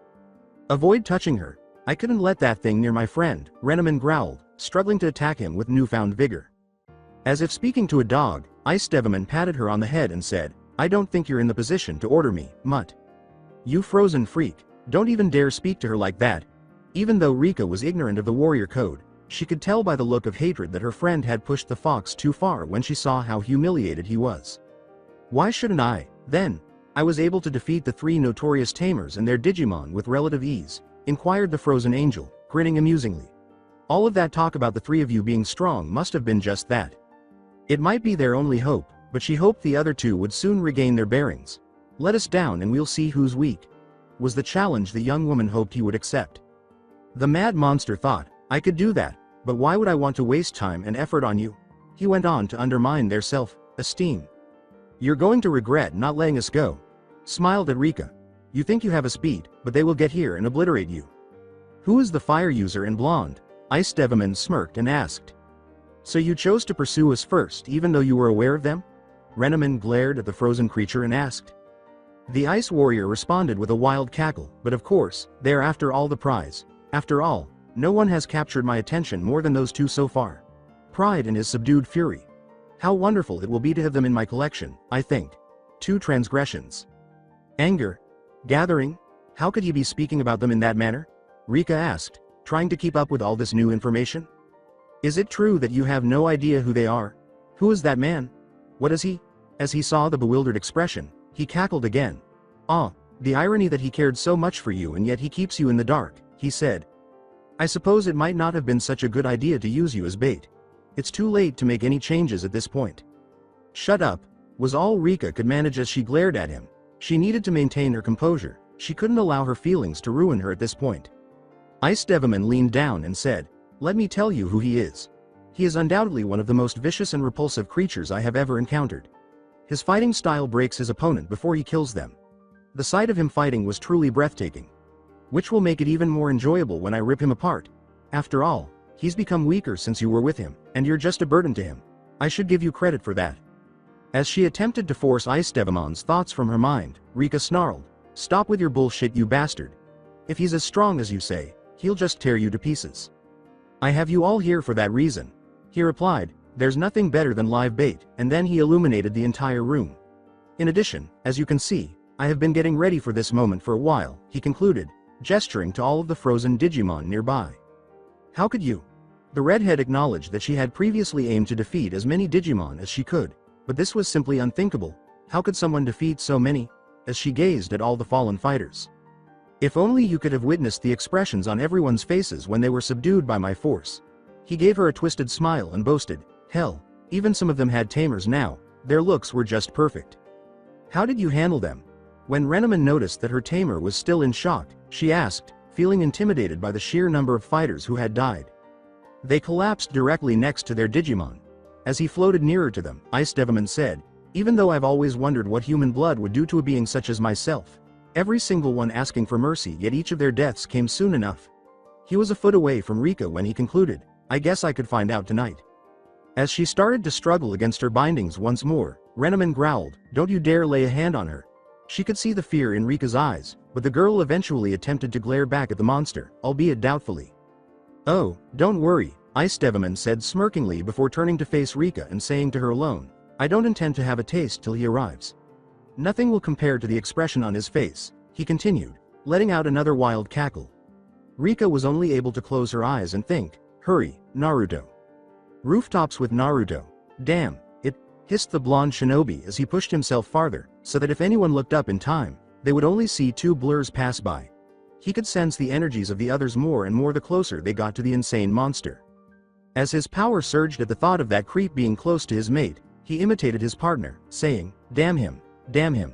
"Avoid touching her. I couldn't let that thing near my friend," Renneman growled, struggling to attack him with newfound vigor. As if speaking to a dog, Ice Devilman patted her on the head and said, "I don't think you're in the position to order me, mutt. You frozen freak, don't even dare speak to her like that." Even though Rika was ignorant of the warrior code, she could tell by the look of hatred that her friend had pushed the fox too far when she saw how humiliated he was. "Why shouldn't I, then? I was able to defeat the three notorious tamers and their Digimon with relative ease," inquired the frozen angel, grinning amusingly. "All of that talk about the three of you being strong must have been just that." It might be their only hope, but she hoped the other two would soon regain their bearings. "Let us down and we'll see who's weak," was the challenge the young woman hoped he would accept. The mad monster thought, "I could do that, but why would I want to waste time and effort on you?" He went on to undermine their self-esteem. "You're going to regret not letting us go," smiled at Rika. "You think you have a speed, but they will get here and obliterate you." "Who is the fire user in blonde?" Ice Devilman smirked and asked. "So you chose to pursue us first even though you were aware of them?" Renneman glared at the frozen creature and asked. The ice warrior responded with a wild cackle, "But of course, they're after all the prize. After all, no one has captured my attention more than those two so far." Pride in his subdued fury. "How wonderful it will be to have them in my collection, I think." Two transgressions. Anger. Gathering. How could he be speaking about them in that manner? Rika asked, trying to keep up with all this new information. "Is it true that you have no idea who they are? Who is that man? What is he?" As he saw the bewildered expression, he cackled again. "Ah, the irony that he cared so much for you and yet he keeps you in the dark," he said. "I suppose it might not have been such a good idea to use you as bait. It's too late to make any changes at this point." "Shut up," was all Rika could manage as she glared at him. She needed to maintain her composure. She couldn't allow her feelings to ruin her at this point. Ice Devilman leaned down and said, "Let me tell you who he is. He is undoubtedly one of the most vicious and repulsive creatures I have ever encountered. His fighting style breaks his opponent before he kills them. The sight of him fighting was truly breathtaking. Which will make it even more enjoyable when I rip him apart. After all, he's become weaker since you were with him, and you're just a burden to him. I should give you credit for that. As she attempted to force Ice Devimon's thoughts from her mind, Rika snarled, "Stop with your bullshit, you bastard. If he's as strong as you say, he'll just tear you to pieces. I have you all here for that reason." He replied, "There's nothing better than live bait," and then he illuminated the entire room. "In addition, as you can see, I have been getting ready for this moment for a while," he concluded, gesturing to all of the frozen Digimon nearby. "How could you?" The redhead acknowledged that she had previously aimed to defeat as many Digimon as she could, but this was simply unthinkable. How could someone defeat so many? As she gazed at all the fallen fighters. "If only you could have witnessed the expressions on everyone's faces when they were subdued by my force." He gave her a twisted smile and boasted, "Hell, even some of them had tamers now, their looks were just perfect." "How did you handle them?" When Renneman noticed that her tamer was still in shock, she asked, feeling intimidated by the sheer number of fighters who had died. "They collapsed directly next to their Digimon." As he floated nearer to them, Ice Devimon said, "Even though I've always wondered what human blood would do to a being such as myself. Every single one asking for mercy, yet each of their deaths came soon enough." He was a foot away from Rika when he concluded, "I guess I could find out tonight." As she started to struggle against her bindings once more, Renneman growled, "Don't you dare lay a hand on her." She could see the fear in Rika's eyes, but the girl eventually attempted to glare back at the monster, albeit doubtfully. "Oh, don't worry," Ice Devimon said smirkingly before turning to face Rika and saying to her alone, "I don't intend to have a taste till he arrives." "Nothing will compare to the expression on his face," he continued, letting out another wild cackle. Rika was only able to close her eyes and think, "Hurry, Naruto. Rooftops with Naruto. Damn, it," hissed the blonde shinobi as he pushed himself farther, so that if anyone looked up in time, they would only see two blurs pass by. He could sense the energies of the others more and more the closer they got to the insane monster. As his power surged at the thought of that creep being close to his mate, he imitated his partner, saying, "Damn him, damn him.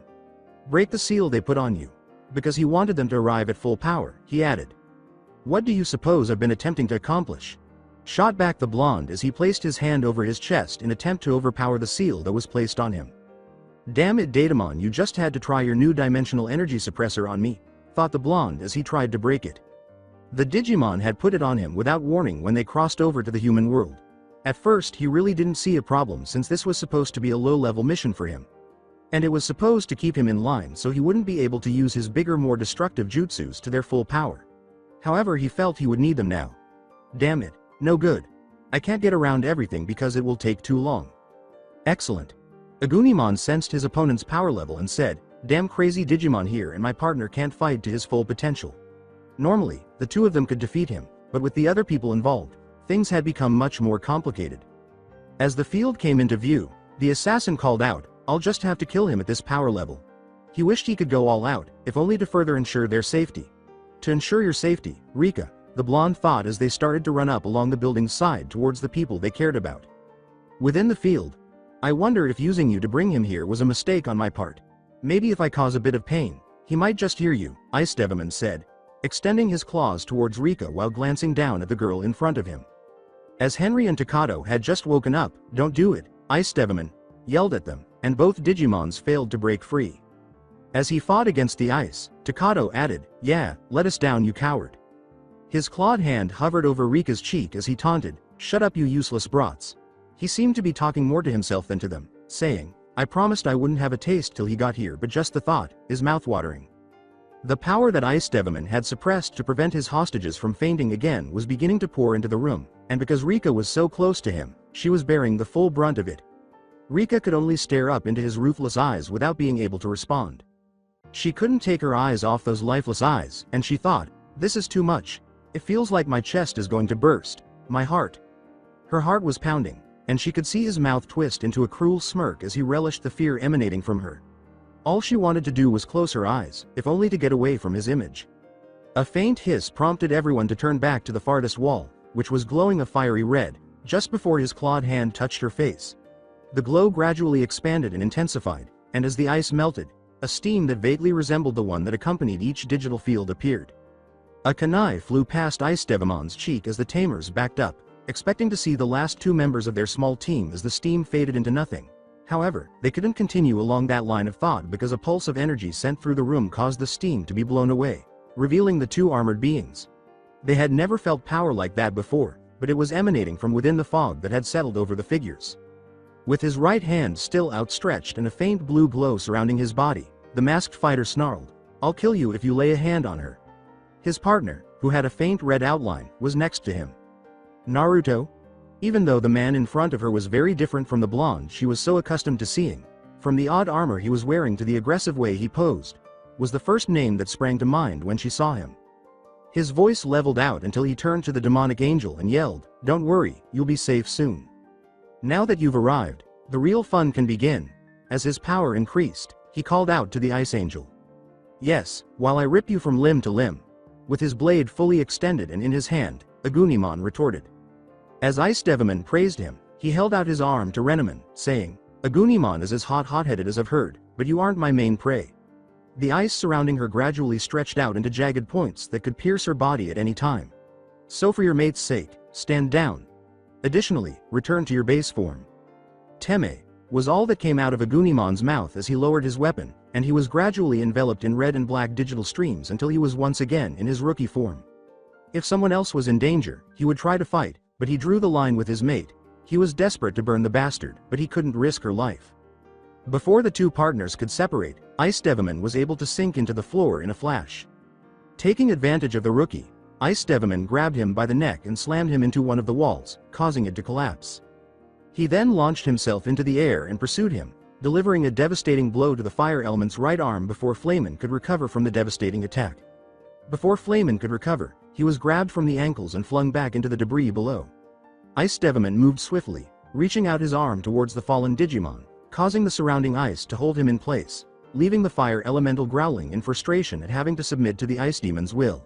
Break the seal they put on you." Because he wanted them to arrive at full power, he added, "What do you suppose I've been attempting to accomplish?" Shot back the blonde as he placed his hand over his chest in attempt to overpower the seal that was placed on him. "Damn it, Datamon, you just had to try your new dimensional energy suppressor on me," thought the blonde as he tried to break it. The Digimon had put it on him without warning when they crossed over to the human world. At first he really didn't see a problem since this was supposed to be a low-level mission for him. And it was supposed to keep him in line so he wouldn't be able to use his bigger, more destructive jutsus to their full power. However, he felt he would need them now. "Damn it, no good. I can't get around everything because it will take too long." "Excellent." Agunimon sensed his opponent's power level and said, "Damn crazy Digimon here and my partner can't fight to his full potential." Normally, the two of them could defeat him, but with the other people involved, things had become much more complicated. As the field came into view, the assassin called out, "I'll just have to kill him at this power level." He wished he could go all out, if only to further ensure their safety. "To ensure your safety, Rika," the blonde thought as they started to run up along the building's side towards the people they cared about. Within the field, "I wonder if using you to bring him here was a mistake on my part. Maybe if I cause a bit of pain, he might just hear you," Ice Devimon said, extending his claws towards Rika while glancing down at the girl in front of him. As Henry and Takato had just woken up, "Don't do it," Ice Devimon yelled at them, and both Digimons failed to break free. As he fought against the ice, Takato added, "Yeah, let us down, you coward." His clawed hand hovered over Rika's cheek as he taunted, "Shut up, you useless brats." He seemed to be talking more to himself than to them, saying, "I promised I wouldn't have a taste till he got here, but just the thought is mouthwatering." The power that Ice Devimon had suppressed to prevent his hostages from fainting again was beginning to pour into the room, and because Rika was so close to him, she was bearing the full brunt of it. Rika could only stare up into his ruthless eyes without being able to respond. She couldn't take her eyes off those lifeless eyes, and she thought, "This is too much. It feels like my chest is going to burst. My heart." Her heart was pounding, and she could see his mouth twist into a cruel smirk as he relished the fear emanating from her. All she wanted to do was close her eyes, if only to get away from his image. A faint hiss prompted everyone to turn back to the farthest wall, which was glowing a fiery red, just before his clawed hand touched her face. The glow gradually expanded and intensified, and as the ice melted, a steam that vaguely resembled the one that accompanied each digital field appeared. A kunai flew past Ice Devimon's cheek as the tamers backed up, expecting to see the last two members of their small team as the steam faded into nothing. However, they couldn't continue along that line of thought because a pulse of energy sent through the room caused the steam to be blown away, revealing the two armored beings. They had never felt power like that before, but it was emanating from within the fog that had settled over the figures. With his right hand still outstretched and a faint blue glow surrounding his body, the masked fighter snarled, "I'll kill you if you lay a hand on her." His partner, who had a faint red outline, was next to him. Naruto? Even though the man in front of her was very different from the blonde she was so accustomed to seeing, from the odd armor he was wearing to the aggressive way he posed, was the first name that sprang to mind when she saw him. His voice leveled out until he turned to the demonic angel and yelled, "Don't worry, you'll be safe soon. Now that you've arrived, the real fun can begin." As his power increased, he called out to the ice angel. "Yes, while I rip you from limb to limb." With his blade fully extended and in his hand, Agunimon retorted. As Ice Devilman praised him, he held out his arm to Renamon, saying, "Agunimon is as hot-headed as I've heard, but you aren't my main prey." The ice surrounding her gradually stretched out into jagged points that could pierce her body at any time. "So for your mate's sake, stand down. Additionally, return to your base form." "Teme," was all that came out of Agunimon's mouth as he lowered his weapon, and he was gradually enveloped in red and black digital streams until he was once again in his rookie form. If someone else was in danger, he would try to fight, but he drew the line with his mate. He was desperate to burn the bastard, but he couldn't risk her life. Before the two partners could separate, Ice Devilman was able to sink into the floor in a flash. Taking advantage of the rookie, Ice Devilman grabbed him by the neck and slammed him into one of the walls, causing it to collapse. He then launched himself into the air and pursued him, delivering a devastating blow to the fire element's right arm before Flamen could recover from the devastating attack. Before Flamen could recover, he was grabbed from the ankles and flung back into the debris below. Ice Devilman moved swiftly, reaching out his arm towards the fallen Digimon, causing the surrounding ice to hold him in place, leaving the fire elemental growling in frustration at having to submit to the ice demon's will.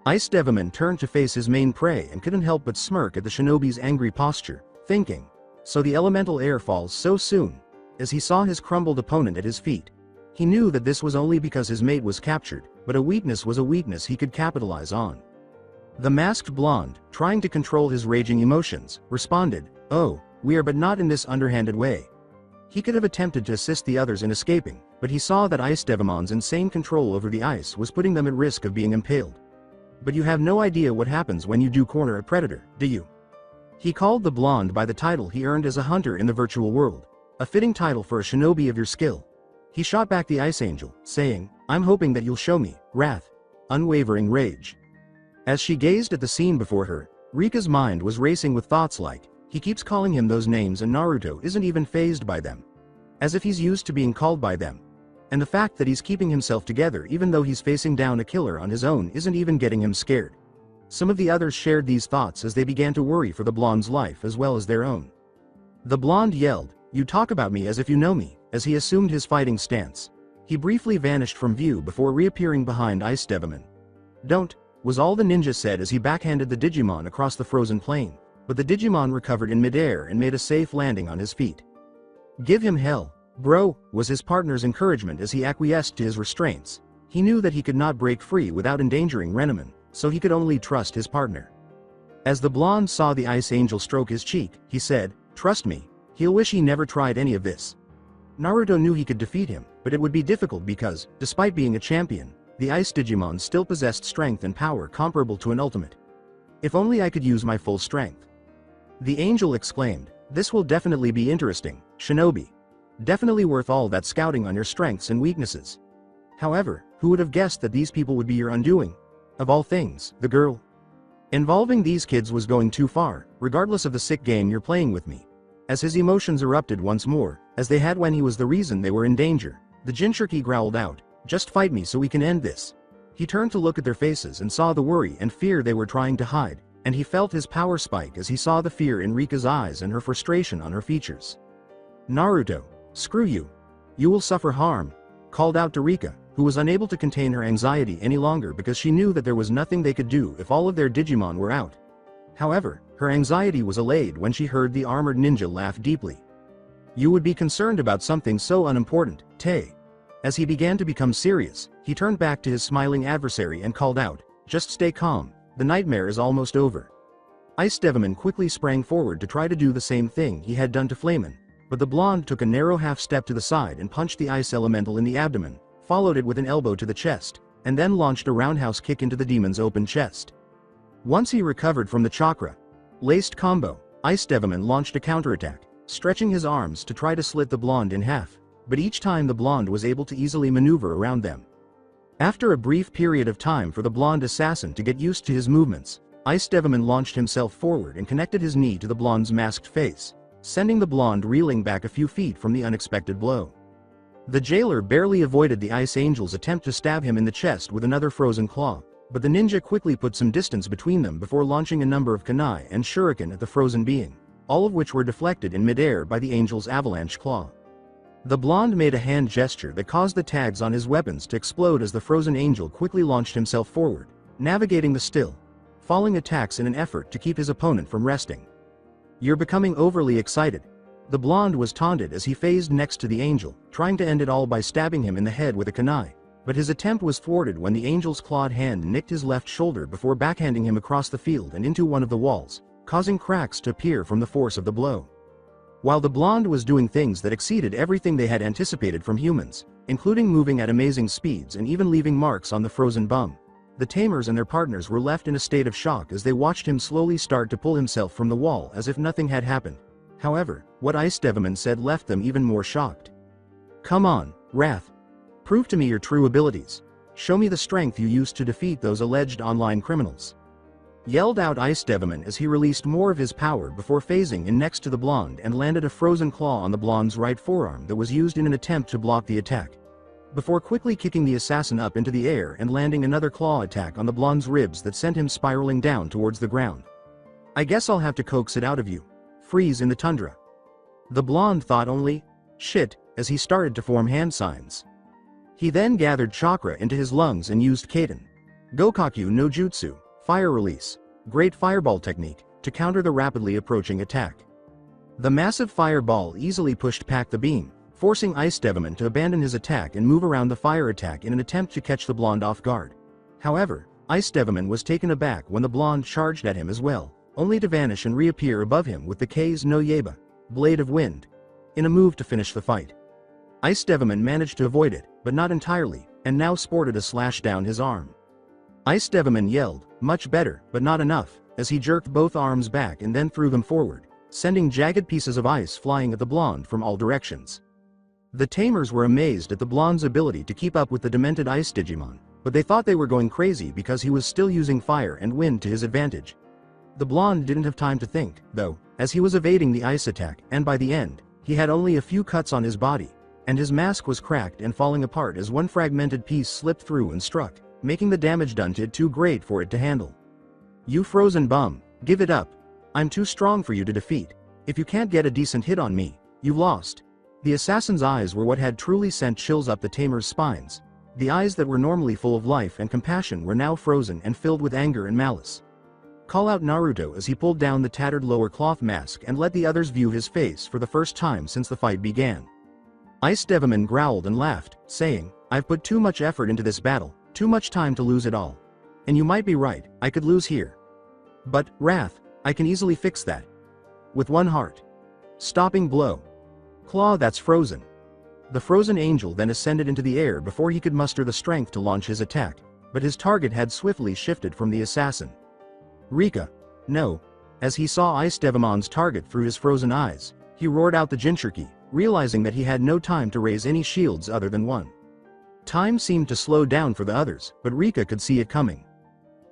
Ice Devilman turned to face his main prey and couldn't help but smirk at the shinobi's angry posture, thinking, "So the elemental air falls so soon." As he saw his crumbled opponent at his feet, he knew that this was only because his mate was captured, but a weakness was a weakness he could capitalize on. The masked blonde, trying to control his raging emotions, responded, "Oh, we are, but not in this underhanded way." He could have attempted to assist the others in escaping, but he saw that Ice Devilman's insane control over the ice was putting them at risk of being impaled. "But you have no idea what happens when you do corner a predator, do you?" He called the blonde by the title he earned as a hunter in the virtual world, a fitting title for a shinobi of your skill. He shot back the ice angel, saying, "I'm hoping that you'll show me wrath, unwavering rage." As she gazed at the scene before her, Rika's mind was racing with thoughts like, he keeps calling him those names and Naruto isn't even fazed by them. As if he's used to being called by them. And the fact that he's keeping himself together even though he's facing down a killer on his own isn't even getting him scared. Some of the others shared these thoughts as they began to worry for the blonde's life as well as their own. The blonde yelled, "You talk about me as if you know me," as he assumed his fighting stance. He briefly vanished from view before reappearing behind Ice Devilman. "Don't," was all the ninja said as he backhanded the Digimon across the frozen plain, but the Digimon recovered in midair and made a safe landing on his feet. "Give him hell, bro," was his partner's encouragement as he acquiesced to his restraints. He knew that he could not break free without endangering Renamon, so he could only trust his partner. As the blonde saw the ice angel stroke his cheek, he said, "Trust me, he'll wish he never tried any of this." Naruto knew he could defeat him, but it would be difficult because, despite being a champion, the Ice Digimon still possessed strength and power comparable to an ultimate. "If only I could use my full strength." The angel exclaimed, "This will definitely be interesting, Shinobi. Definitely worth all that scouting on your strengths and weaknesses. However, who would have guessed that these people would be your undoing? Of all things, the girl. Involving these kids was going too far, regardless of the sick game you're playing with me." As his emotions erupted once more, as they had when he was the reason they were in danger, the Jinchuriki growled out, "Just fight me so we can end this." He turned to look at their faces and saw the worry and fear they were trying to hide, and he felt his power spike as he saw the fear in Rika's eyes and her frustration on her features. "Naruto, screw you. You will suffer harm," called out to Rika, who was unable to contain her anxiety any longer because she knew that there was nothing they could do if all of their Digimon were out. However, her anxiety was allayed when she heard the armored ninja laugh deeply. "You would be concerned about something so unimportant, Tay." As he began to become serious, he turned back to his smiling adversary and called out, "Just stay calm, the nightmare is almost over." Ice Devilman quickly sprang forward to try to do the same thing he had done to Flamen, but the blonde took a narrow half step to the side and punched the ice elemental in the abdomen, followed it with an elbow to the chest, and then launched a roundhouse kick into the demon's open chest. Once he recovered from the chakra laced combo, Ice Devilman launched a counterattack. stretching his arms to try to slit the blonde in half, but each time the blonde was able to easily maneuver around them. After a brief period of time for the blonde assassin to get used to his movements, Ice Devilman launched himself forward and connected his knee to the blonde's masked face, sending the blonde reeling back a few feet from the unexpected blow. The jailer barely avoided the Ice Angel's attempt to stab him in the chest with another frozen claw, but the ninja quickly put some distance between them before launching a number of kunai and shuriken at the frozen being, all of which were deflected in midair by the angel's avalanche claw. The blonde made a hand gesture that caused the tags on his weapons to explode as the frozen angel quickly launched himself forward, navigating the still falling attacks in an effort to keep his opponent from resting. "You're becoming overly excited." The blonde was taunted as he phased next to the angel, trying to end it all by stabbing him in the head with a kunai, but his attempt was thwarted when the angel's clawed hand nicked his left shoulder before backhanding him across the field and into one of the walls, causing cracks to appear from the force of the blow. While the blonde was doing things that exceeded everything they had anticipated from humans, including moving at amazing speeds and even leaving marks on the frozen bum, the tamers and their partners were left in a state of shock as they watched him slowly start to pull himself from the wall as if nothing had happened. However, what Ice Devilman said left them even more shocked. "Come on, Wrath. Prove to me your true abilities. Show me the strength you used to defeat those alleged online criminals," yelled out Ice Devilman as he released more of his power before phasing in next to the blonde and landed a frozen claw on the blonde's right forearm that was used in an attempt to block the attack, before quickly kicking the assassin up into the air and landing another claw attack on the blonde's ribs that sent him spiraling down towards the ground. "I guess I'll have to coax it out of you. Freeze in the tundra." The blonde thought only, "Shit," as he started to form hand signs. He then gathered chakra into his lungs and used Kaiten Gokaku no Jutsu, Fire Release, Great Fireball Technique, to counter the rapidly approaching attack. The massive fireball easily pushed back the beam, forcing Ice Devilman to abandon his attack and move around the fire attack in an attempt to catch the blonde off guard. However, Ice Devilman was taken aback when the blonde charged at him as well, only to vanish and reappear above him with the K's no Yeba, Blade of Wind, in a move to finish the fight. Ice Devilman managed to avoid it, but not entirely, and now sported a slash down his arm. Ice Devilman yelled, "Much better, but not enough," as he jerked both arms back and then threw them forward, sending jagged pieces of ice flying at the blonde from all directions. The tamers were amazed at the blonde's ability to keep up with the demented ice Digimon, but they thought they were going crazy because he was still using fire and wind to his advantage. The blonde didn't have time to think, though, as he was evading the ice attack, and by the end, he had only a few cuts on his body, and his mask was cracked and falling apart as one fragmented piece slipped through and struck, making the damage done to it too great for it to handle. "You frozen bum, give it up. I'm too strong for you to defeat. If you can't get a decent hit on me, you've lost." The assassin's eyes were what had truly sent chills up the tamer's spines. The eyes that were normally full of life and compassion were now frozen and filled with anger and malice. Call out Naruto as he pulled down the tattered lower cloth mask and let the others view his face for the first time since the fight began. Ice Devilman growled and laughed, saying, "I've put too much effort into this battle, too much time to lose it all. And you might be right, I could lose here. But, Wrath, I can easily fix that. With one heart. Stopping blow. Claw that's frozen." The frozen angel then ascended into the air before he could muster the strength to launch his attack, but his target had swiftly shifted from the assassin. "Rika. No." As he saw Ice Devilman's target through his frozen eyes, he roared out the Jinchuriki, realizing that he had no time to raise any shields other than one. Time seemed to slow down for the others, but Rika could see it coming.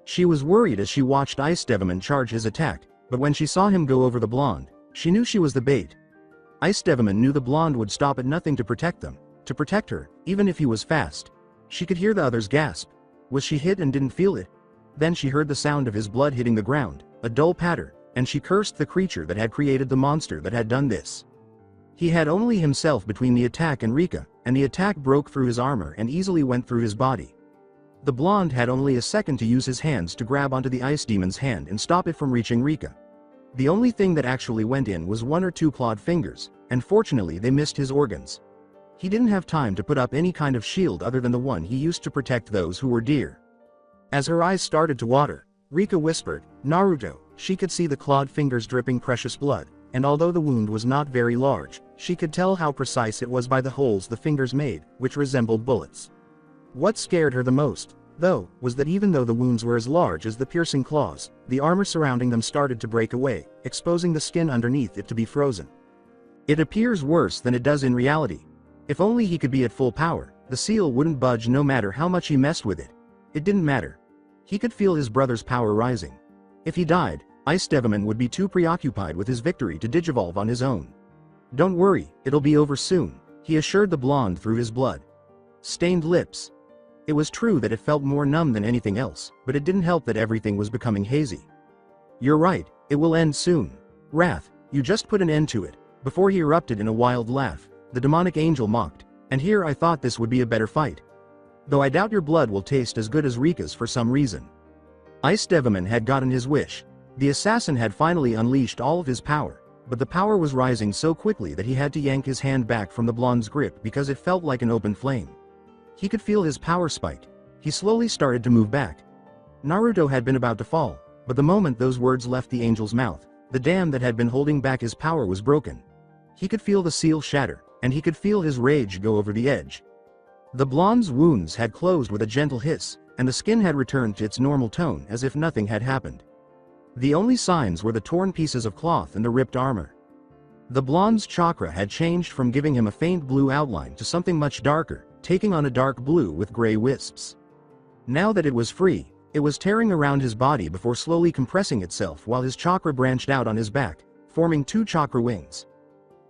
She was worried as she watched Ice Devilman charge his attack, but when she saw him go over the blonde, she knew she was the bait. Ice Devilman knew the blonde would stop at nothing to protect her, even if he was fast. She could hear the others gasp. Was she hit and didn't feel it? Then she heard the sound of his blood hitting the ground, a dull patter, and she cursed the creature that had created the monster that had done this. He had only himself between the attack and Rika, and the attack broke through his armor and easily went through his body. The blonde had only a second to use his hands to grab onto the ice demon's hand and stop it from reaching Rika. The only thing that actually went in was one or two clawed fingers, and fortunately they missed his organs. He didn't have time to put up any kind of shield other than the one he used to protect those who were dear. As her eyes started to water, Rika whispered, "Naruto." She could see the clawed fingers dripping precious blood, and although the wound was not very large, she could tell how precise it was by the holes the fingers made, which resembled bullets. What scared her the most, though, was that even though the wounds were as large as the piercing claws, the armor surrounding them started to break away, exposing the skin underneath it to be frozen. It appears worse than it does in reality. If only he could be at full power, the seal wouldn't budge no matter how much he messed with it. It didn't matter. He could feel his brother's power rising. If he died, Ice Devilman would be too preoccupied with his victory to digivolve on his own. Don't worry, it'll be over soon, he assured the blonde through his blood stained lips. It was true that it felt more numb than anything else, but it didn't help that everything was becoming hazy. You're right, it will end soon. Wrath, you just put an end to it. Before he erupted in a wild laugh, the demonic angel mocked, and here I thought this would be a better fight. Though I doubt your blood will taste as good as Rika's for some reason. Ice Devilman had gotten his wish. The assassin had finally unleashed all of his power, but the power was rising so quickly that he had to yank his hand back from the blonde's grip because it felt like an open flame. He could feel his power spike. He slowly started to move back. Naruto had been about to fall, but the moment those words left the angel's mouth, the dam that had been holding back his power was broken. He could feel the seal shatter, and he could feel his rage go over the edge. The blonde's wounds had closed with a gentle hiss, and the skin had returned to its normal tone as if nothing had happened. The only signs were the torn pieces of cloth and the ripped armor. The blonde's chakra had changed from giving him a faint blue outline to something much darker, taking on a dark blue with gray wisps. Now that it was free, it was tearing around his body before slowly compressing itself while his chakra branched out on his back, forming 2 chakra wings.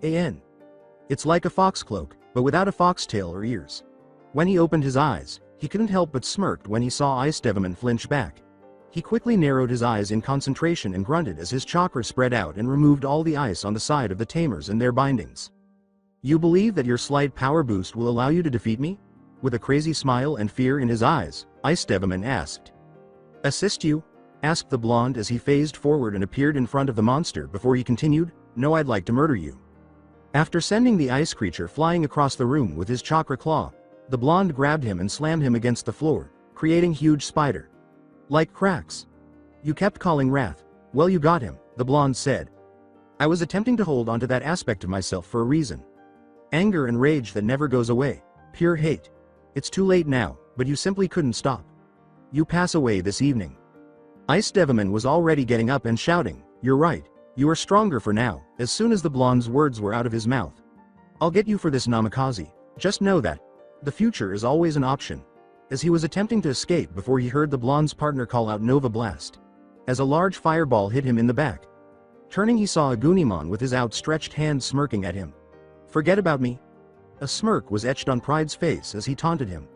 It's like a fox cloak, but without a foxtail or ears. When he opened his eyes, he couldn't help but smirked when he saw Ice Devilman flinch back. He quickly narrowed his eyes in concentration and grunted as his chakra spread out and removed all the ice on the side of the tamers and their bindings. You believe that your slight power boost will allow you to defeat me? With a crazy smile and fear in his eyes, Ice Devilman asked. Assist you? Asked the blonde as he phased forward and appeared in front of the monster before he continued, No, I'd like to murder you. After sending the ice creature flying across the room with his chakra claw, the blonde grabbed him and slammed him against the floor, creating huge spider-like cracks. You kept calling Wrath. Well, you got him, the blonde said. I was attempting to hold onto that aspect of myself for a reason. Anger and rage that never goes away. Pure hate. It's too late now, but you simply couldn't stop. You pass away this evening. Ice Devilman was already getting up and shouting, You're right. You are stronger for now. As soon as the blonde's words were out of his mouth. I'll get you for this, Namikaze. Just know that. The future is always an option. As he was attempting to escape before he heard the blonde's partner call out Nova Blast. As a large fireball hit him in the back. Turning, he saw a Gunimon with his outstretched hand smirking at him. Forget about me. A smirk was etched on Pride's face as he taunted him.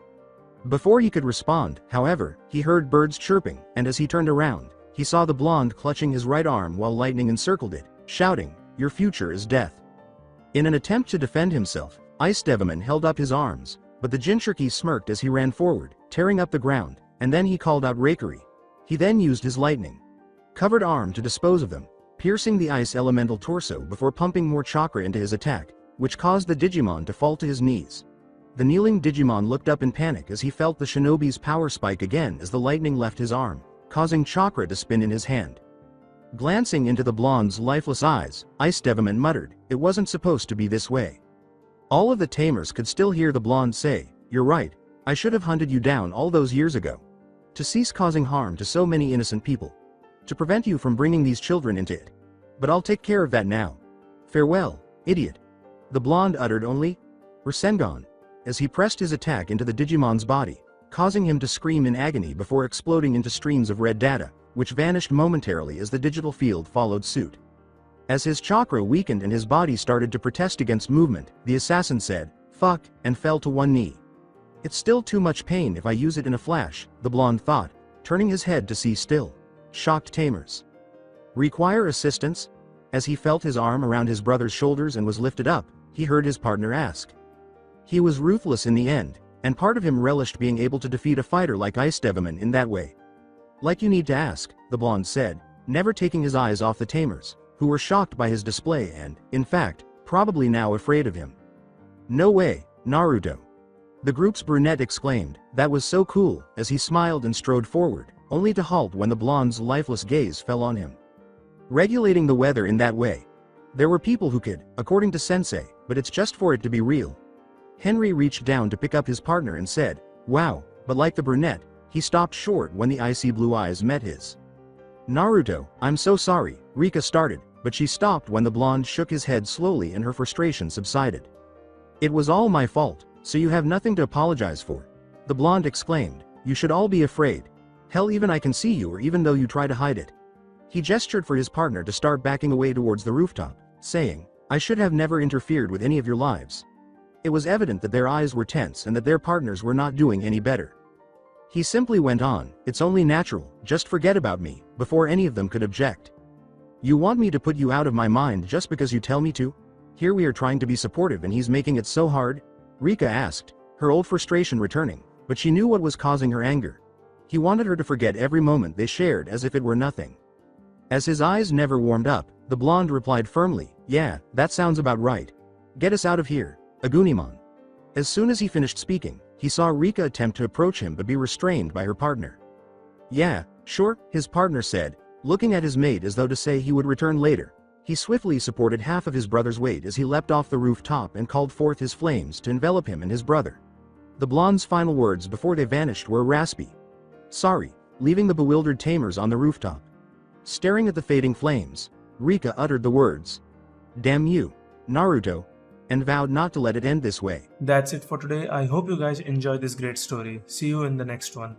Before he could respond, however, he heard birds chirping, and as he turned around, he saw the blonde clutching his right arm while lightning encircled it, shouting, Your future is death. In an attempt to defend himself, Ice Devilman held up his arms, but the Jinchuriki smirked as he ran forward, tearing up the ground, and then he called out Rakery. He then used his lightning-covered arm to dispose of them, piercing the ice elemental torso before pumping more chakra into his attack, which caused the Digimon to fall to his knees. The kneeling Digimon looked up in panic as he felt the shinobi's power spike again as the lightning left his arm, causing chakra to spin in his hand. Glancing into the blonde's lifeless eyes, Ice Devilman muttered, It wasn't supposed to be this way. All of the tamers could still hear the blonde say, You're right, I should have hunted you down all those years ago. To cease causing harm to so many innocent people. To prevent you from bringing these children into it. But I'll take care of that now. Farewell, idiot. The blonde uttered only, Rasengan, as he pressed his attack into the Digimon's body, causing him to scream in agony before exploding into streams of red data, which vanished momentarily as the digital field followed suit. As his chakra weakened and his body started to protest against movement, the assassin said, Fuck, and fell to one knee. It's still too much pain if I use it in a flash, the blonde thought, turning his head to see still shocked tamers. Require assistance? As he felt his arm around his brother's shoulders and was lifted up, he heard his partner ask. He was ruthless in the end, and part of him relished being able to defeat a fighter like Ice Devilman in that way. Like you need to ask, the blonde said, never taking his eyes off the tamers, who were shocked by his display and, in fact, probably now afraid of him. No way, Naruto. The group's brunette exclaimed, That was so cool, as he smiled and strode forward, only to halt when the blonde's lifeless gaze fell on him. Regulating the weather in that way. There were people who could, according to Sensei, but it's just for it to be real. Henry reached down to pick up his partner and said, Wow, but like the brunette, he stopped short when the icy blue eyes met his. Naruto, I'm so sorry, Rika started, but she stopped when the blonde shook his head slowly and her frustration subsided. "It was all my fault, so you have nothing to apologize for," the blonde exclaimed. "You should all be afraid. Hell, even I can see you, or even though you try to hide it." He gestured for his partner to start backing away towards the rooftop, saying, "I should have never interfered with any of your lives." It was evident that their eyes were tense and that their partners were not doing any better. He simply went on, "It's only natural, just forget about me," before any of them could object. "You want me to put you out of my mind just because you tell me to? Here we are trying to be supportive and he's making it so hard?" Rika asked, her old frustration returning, but she knew what was causing her anger. He wanted her to forget every moment they shared as if it were nothing. As his eyes never warmed up, the blonde replied firmly, "Yeah, that sounds about right. Get us out of here, Aguniman." As soon as he finished speaking, he saw Rika attempt to approach him but be restrained by her partner. "Yeah, sure," his partner said, looking at his mate as though to say he would return later. He swiftly supported half of his brother's weight as he leapt off the rooftop and called forth his flames to envelop him and his brother. The blonde's final words before they vanished were raspy, "Sorry," leaving the bewildered tamers on the rooftop. Staring at the fading flames, Rika uttered the words, "Damn you, Naruto," and vowed not to let it end this way. That's it for today. I hope you guys enjoyed this great story. See you in the next one.